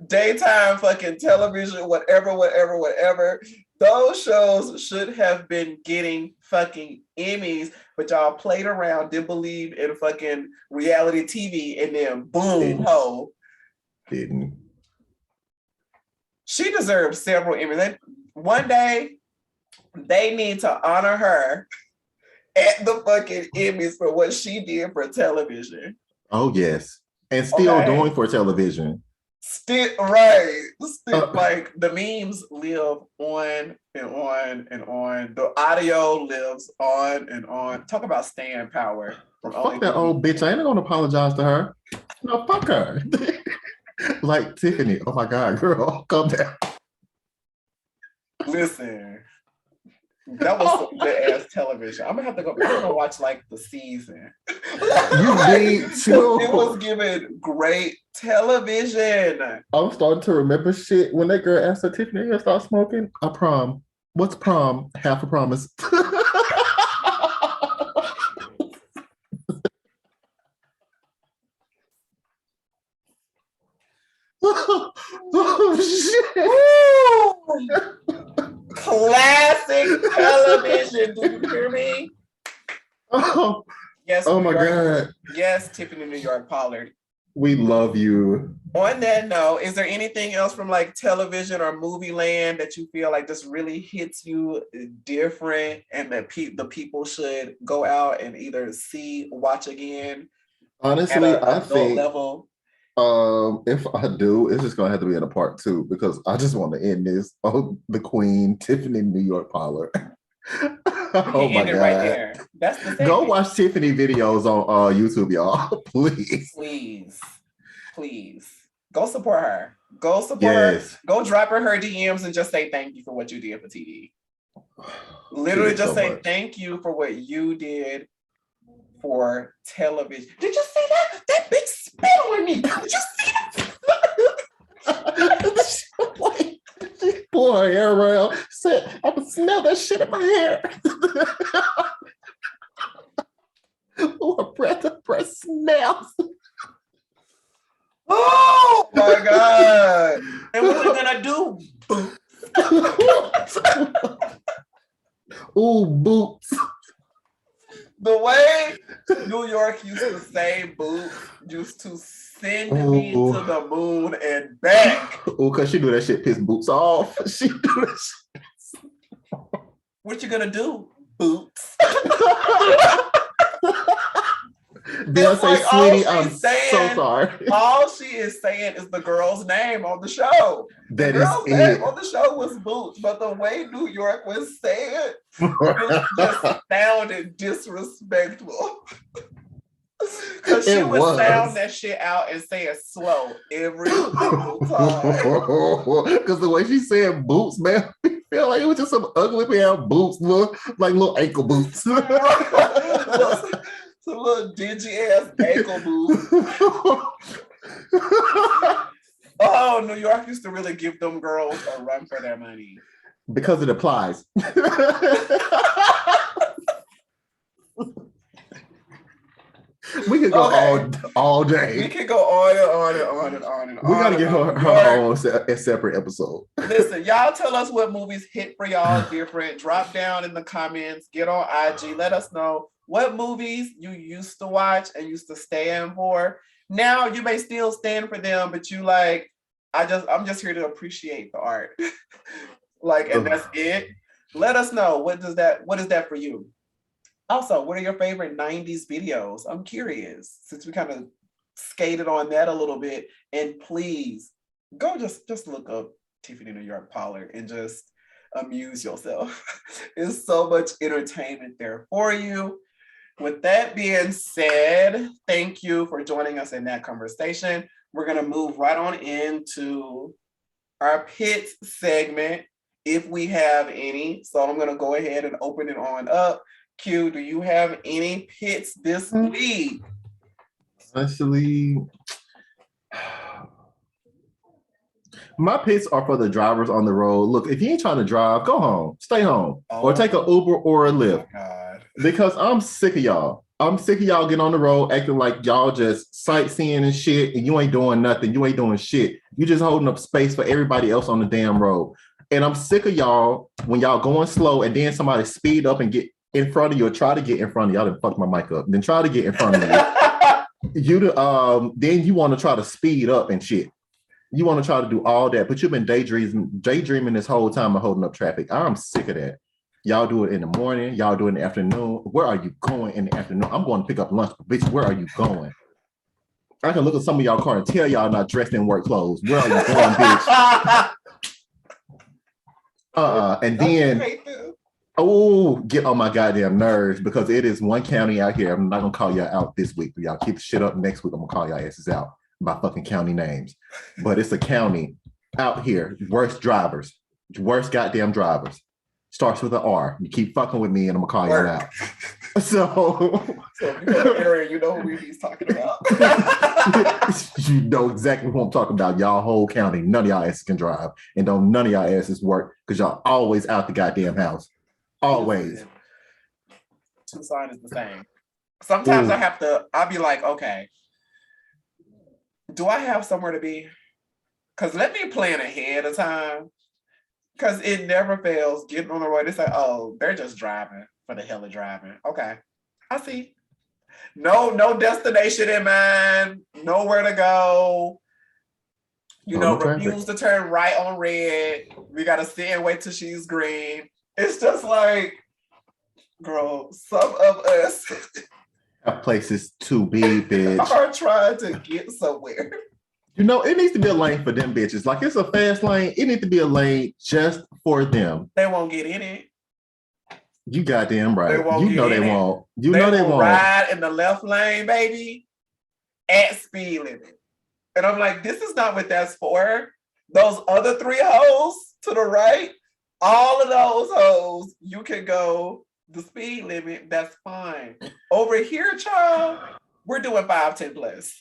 daytime fucking television, whatever. Those shows should have been getting fucking Emmys, but y'all played around, didn't believe in fucking reality TV, and then boom, ho. Didn't. She deserves several Emmys. One day, they need to honor her at the fucking Emmys for what she did for television. Oh, yes. And still Okay. doing for television. Still, right. Still, like the memes live on and on and on. The audio lives on and on. Talk about staying power. Fuck that old bitch. I ain't gonna apologize to her. No, fuck her. Like Tiffany. Oh my God, girl, calm down. Listen, that was some good ass television. I'm gonna have to go. I'm gonna watch like the season. You need to. It was giving great television. I'm starting to remember shit when that girl asked her, Tiffany, you gonna start smoking? A prom. What's prom? Half a promise. Oh, shit. Classic television. Do you hear me? Oh, Yes. oh my God. Yes, Tiffany New York Pollard. We love you. On that note, is there anything else from like television or movie land that you feel like this really hits you different and that the people should go out and either see, watch again? Honestly, at I adult think level? if I do, it's just gonna have to be in a part 2 because I just want to end this. Oh, the Queen, Tiffany New York Pollard. Oh my God. Right there. That's the thing. Go watch Tiffany videos on YouTube, y'all. Please. Please. Go support her. Go support her. Yes. Go drop her DMs and just say thank you for what you did for TV. Literally just say much. Thank you for what you did for television. Did you see that? That bitch spit on me. Did you see Wait, she pulled her hair around. Said, I can smell that shit in my hair. Oh, her breath smells. Oh my God. And what are we gonna do? Ooh, boots. The way New York used to say boots used to send me to the moon and back. Oh, because she do that shit, piss boots off. She do that shit. What you gonna do? Boots. Beyonce, like sweetie, I'm so sorry. All she is saying is the girl's name on the show. The girl's name on the show was Boots, but the way New York was saying it just sounded disrespectful. Because she would sound that shit out and say it slow every single time. Because the way she said boots, man, I feel like it was just some ugly pair of boots, like little ankle boots. Some little dingy ass ankle boots. Oh, New York used to really give them girls a run for their money. Because it applies. We could go all day. We could go on and on and on and on and on. We gotta get her own separate episode. Listen, y'all tell us what movies hit for y'all different. Drop down in the comments. Get on IG. Let us know what movies you used to watch and used to stand for. Now you may still stand for them, but you like, I'm just here to appreciate the art. Like, and that's it. Let us know what is that for you? Also, what are your favorite 90s videos? I'm curious, since we kind of skated on that a little bit. And please go just look up Tiffany New York Pollard and just amuse yourself. There's so much entertainment there for you. With that being said, thank you for joining us in that conversation. We're going to move right on into our pits segment, if we have any. So I'm going to go ahead and open it on up. Q, do you have any pits this week? Honestly, My pits are for the drivers on the road. Look, if you ain't trying to drive, go home. Stay home. Or take an Uber or a Lyft. God. Because I'm sick of y'all. I'm sick of y'all getting on the road acting like y'all just sightseeing and shit, and you ain't doing nothing. You ain't doing shit. You just holding up space for everybody else on the damn road. And I'm sick of y'all when y'all going slow and then somebody speed up and get in front of you or try to get in front of you. Y'all didn't fuck my mic up. Then try to get in front of you. Then you want to try to speed up and shit. You want to try to do all that, but you've been daydreaming this whole time of holding up traffic. I'm sick of that. Y'all do it in the morning. Y'all do it in the afternoon. Where are you going in the afternoon? I'm going to pick up lunch. Bitch, where are you going? I can look at some of y'all car and tell y'all not dressed in work clothes. Where are you going, bitch? And then, get on my goddamn nerves because it is one county out here. I'm not going to call y'all out this week. Y'all keep the shit up next week. I'm going to call y'all asses out by fucking county names. But it's a county out here. Worst drivers. Worst goddamn drivers. Starts with an R. You keep fucking with me and I'm gonna call you out. So if you know the area, you know who he's talking about. You know exactly who I'm talking about. Y'all whole county. None of y'all asses can drive. And don't none of y'all asses work because y'all always out the goddamn house. Always. Tucson is the same. Sometimes I'll be like, okay, do I have somewhere to be? Because let me plan ahead of time. Because it never fails. Getting on the road, it's like, oh, they're just driving for the hell of driving. Okay, I see. No destination in mind. Nowhere to go. Refuse to turn right on red. We got to sit and wait till she's green. It's just like, girl, some of us have places to be, bitch. Are trying to get somewhere. It needs to be a lane for them bitches. Like it's a fast lane. It needs to be a lane just for them. They won't get in it. You goddamn right. They won't ride in the left lane, baby, at speed limit. And I'm like, this is not what that's for. Those other 3 hoes to the right, all of those hoes, you can go the speed limit. That's fine. Over here, child, we're doing 5, 10 plus.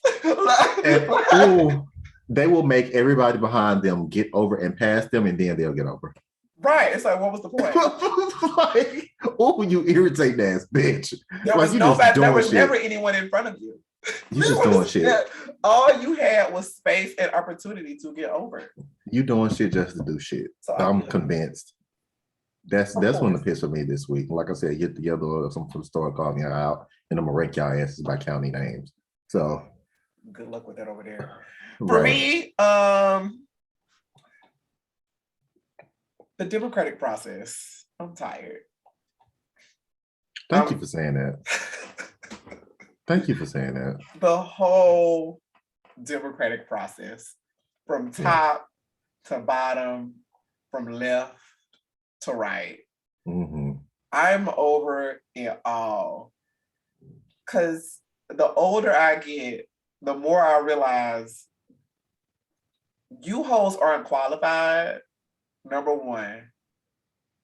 They will make everybody behind them get over and pass them, and then they'll get over. Right. It's like, what was the point? You irritating ass bitch. There was never anyone in front of you. You just doing shit. All you had was space and opportunity to get over. You doing shit just to do shit. So I'm convinced. That's one of the pits for me this week. Like I said, get together some from the store, call me out, and I'm gonna rank y'all asses by county names. So good luck with that over there. For me, the democratic process. I'm tired. Thank you for saying that. Thank you for saying that. The whole democratic process, from top to bottom, from left to right. Mm-hmm. I'm over it all. Because the older I get, the more I realize you hoes aren't qualified, number one.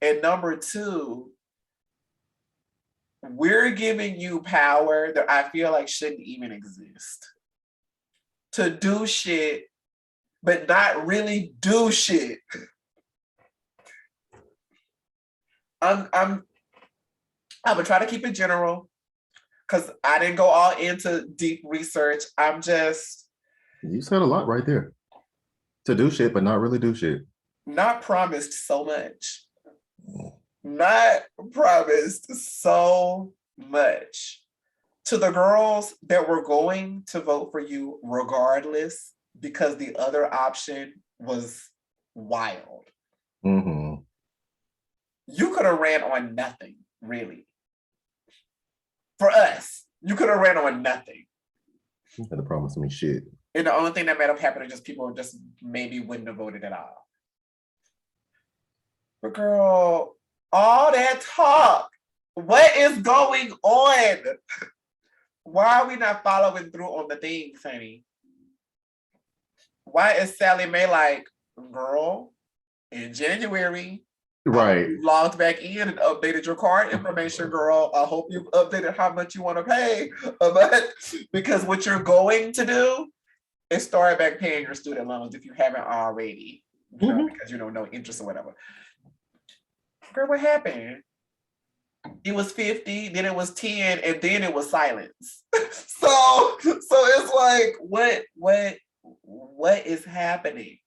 And number two, we're giving you power that I feel like shouldn't even exist. To do shit, but not really do shit. I'm gonna try to keep it general because I didn't go all into deep research. You said a lot right there. To do shit, but not really do shit. Not promised so much. Not promised so much. To the girls that were going to vote for you regardless, because the other option was wild. Mm-hmm. You could have ran on nothing, really. For us, you could have ran on nothing. You had to promise me shit. And the only thing that might have happened is just people just maybe wouldn't have voted at all. But girl, all that talk, what is going on? Why are we not following through on the things, honey? Why is Sally Mae like, girl, in January, right? You logged back in and updated your card information, girl. I hope you've updated how much you want to pay. But because what you're going to do is start back paying your student loans if you haven't already. because no interest or whatever. Girl, what happened? It was 50, then it was 10, and then it was silence. so it's like, what is happening?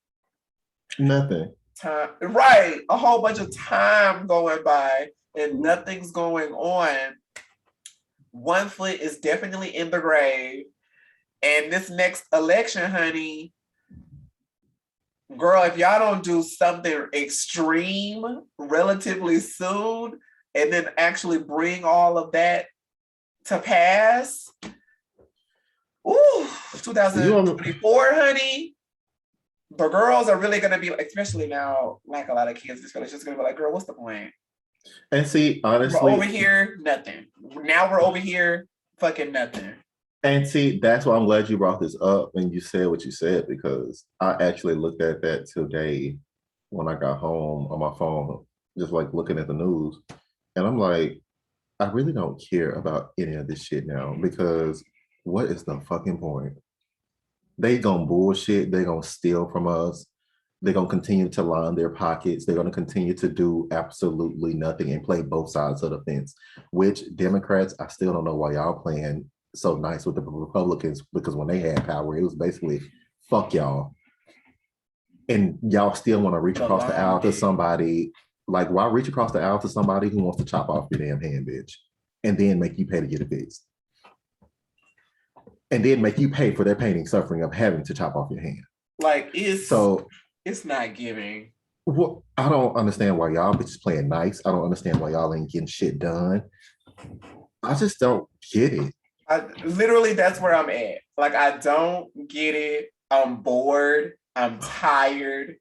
Nothing. Time, right? A whole bunch of time going by and nothing's going on. One foot is definitely in the grave, and this next election, honey, girl, if y'all don't do something extreme relatively soon, and then actually bring all of that to pass, 2024, honey. The girls are really gonna be, especially now, like a lot of kids, it's just gonna be like, girl, what's the point? And see, honestly, we're over here, nothing. Now we're over here, fucking nothing. And see, that's why I'm glad you brought this up and you said what you said, because I actually looked at that today when I got home on my phone, just like looking at the news. And I'm like, I really don't care about any of this shit now, because what is the fucking point? They gonna bullshit, they gonna steal from us, they're gonna continue to line their pockets, they're gonna continue to do absolutely nothing and play both sides of the fence, which Democrats, I still don't know why y'all playing so nice with the Republicans, because when they had power, it was basically fuck y'all. And y'all still want to reach across the aisle to somebody. Like, why reach across the aisle to somebody who wants to chop off your damn hand, bitch? And then make you pay to get it fixed. And then make you pay for their pain and suffering of having to chop off your hand. Like, it's not giving. Well, I don't understand why y'all bitches playing nice. I don't understand why y'all ain't getting shit done. I just don't get it. Literally, that's where I'm at. Like, I don't get it. I'm bored. I'm tired.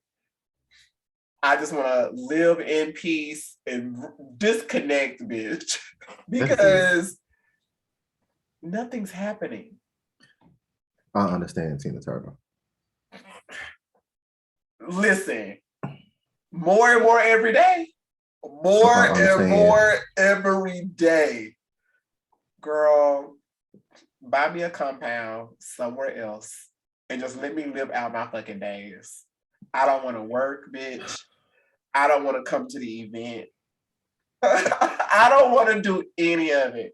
I just want to live in peace and disconnect, bitch, because nothing's happening. I understand, Tina Turner. Listen, more and more every day. More and more every day. Girl, buy me a compound somewhere else and just let me live out my fucking days. I don't want to work, bitch. I don't want to come to the event. I don't want to do any of it.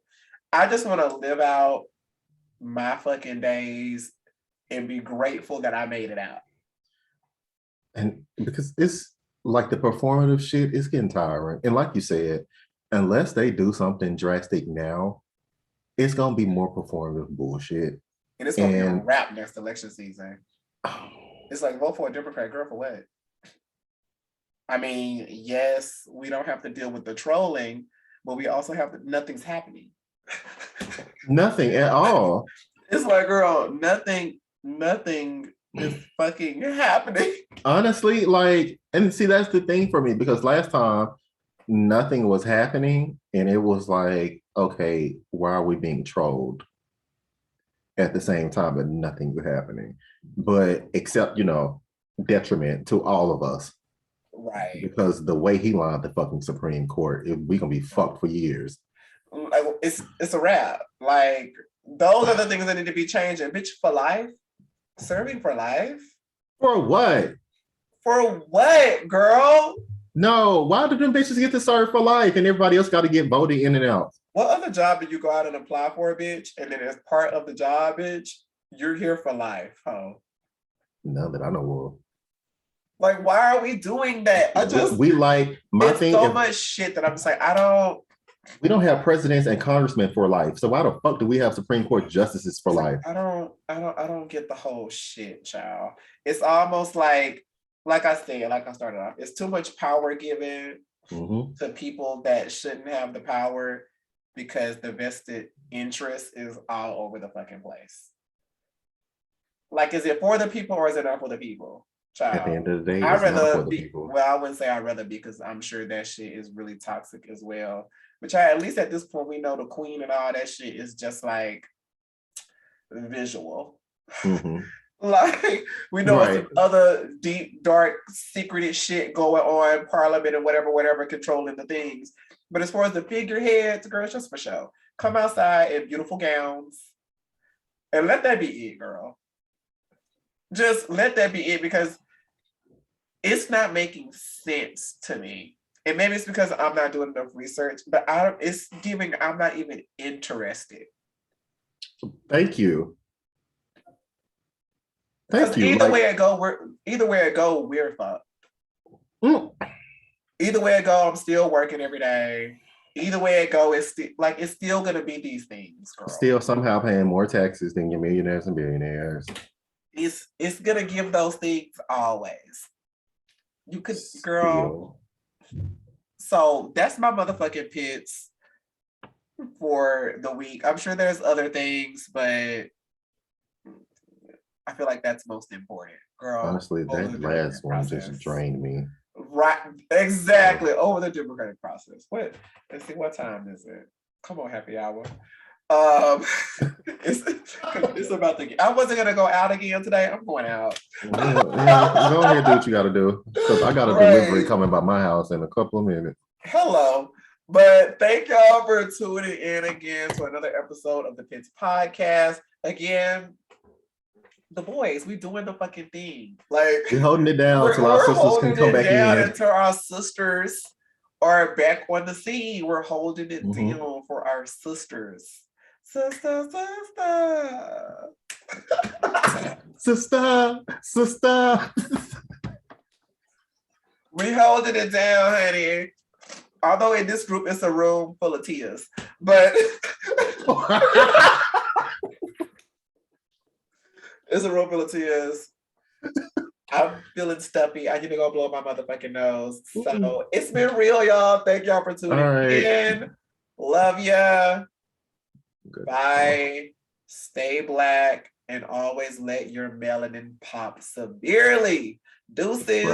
I just want to live out my fucking days and be grateful that I made it out. And because it's like the performative shit is getting tiring. And like you said, unless they do something drastic now, it's going to be more performative bullshit. And it's going to be a wrap next election season. It's like, vote for a Democrat, girl, for what? I mean, yes, we don't have to deal with the trolling, but we also have nothing's happening. Nothing at all. It's like, girl, nothing is fucking happening. Honestly, like, and see, that's the thing for me, because last time nothing was happening and it was like, okay, why are we being trolled at the same time, but nothing was happening, but except, detriment to all of us. Right. Because the way he lined the fucking Supreme Court, we gonna be fucked for years. Like, it's a wrap. Like, those are the things that need to be changing. Bitch, for life? Serving for life? For what? For what, girl? No, why do them bitches get to serve for life and everybody else got to get voted in and out? What other job do you go out and apply for, bitch? And then as part of the job, bitch, you're here for life, huh? None that I know of. Like, why are we doing that? Much shit that I'm just like, we don't have presidents and congressmen for life. So why the fuck do we have Supreme Court justices for life? I don't get the whole shit, child. It's almost like I said, like I started off, it's too much power given to people that shouldn't have the power, because the vested interest is all over the fucking place. Like, is it for the people or is it not for the people? Child. At the end of the day, I'd rather be, well, I wouldn't say I'd rather be, because I'm sure that shit is really toxic as well. But at least at this point, we know the queen and all that shit is just like visual. Like, we know some other deep, dark, secreted shit going on, parliament and whatever, controlling the things. But as far as the figureheads, girl, it's just for show. Come outside in beautiful gowns and let that be it, girl. Just let that be it, because it's not making sense to me. And maybe it's because I'm not doing enough research, but I'm not even interested. Thank you. Because Thank you. either way I go, we're fucked. Mm. Either way I go, I'm still working every day. Either way I go, it's still gonna be these things, girl. Still somehow paying more taxes than your millionaires and billionaires. It's gonna give those things always. You could, girl. So that's my motherfucking pits for the week. I'm sure there's other things, but I feel like that's most important, girl. Honestly, that last one just drained me. Right, exactly. Over the democratic process. What? Let's see. What time is it? Come on, happy hour. It's about to get. I wasn't gonna go out again today. I'm going out. Go ahead and do what you got to do, because I got a delivery coming by my house in a couple of minutes. Hello. But thank y'all for tuning in again to another episode of the Pits Podcast. Again, the boys, we doing the fucking thing. Like, we're holding it down until our sisters can come back in. Until our sisters are back on the scene. We're holding it down for our sisters. Sister. Sister. We holding it down, honey. Although in this group, it's a room full of tears. But it's a room full of tears. I'm feeling stuffy. I need to go blow my motherfucking nose. So it's been real, y'all. Thank y'all for tuning in. Love ya. Good. Bye. Stay black and always let your melanin pop severely. Deuces.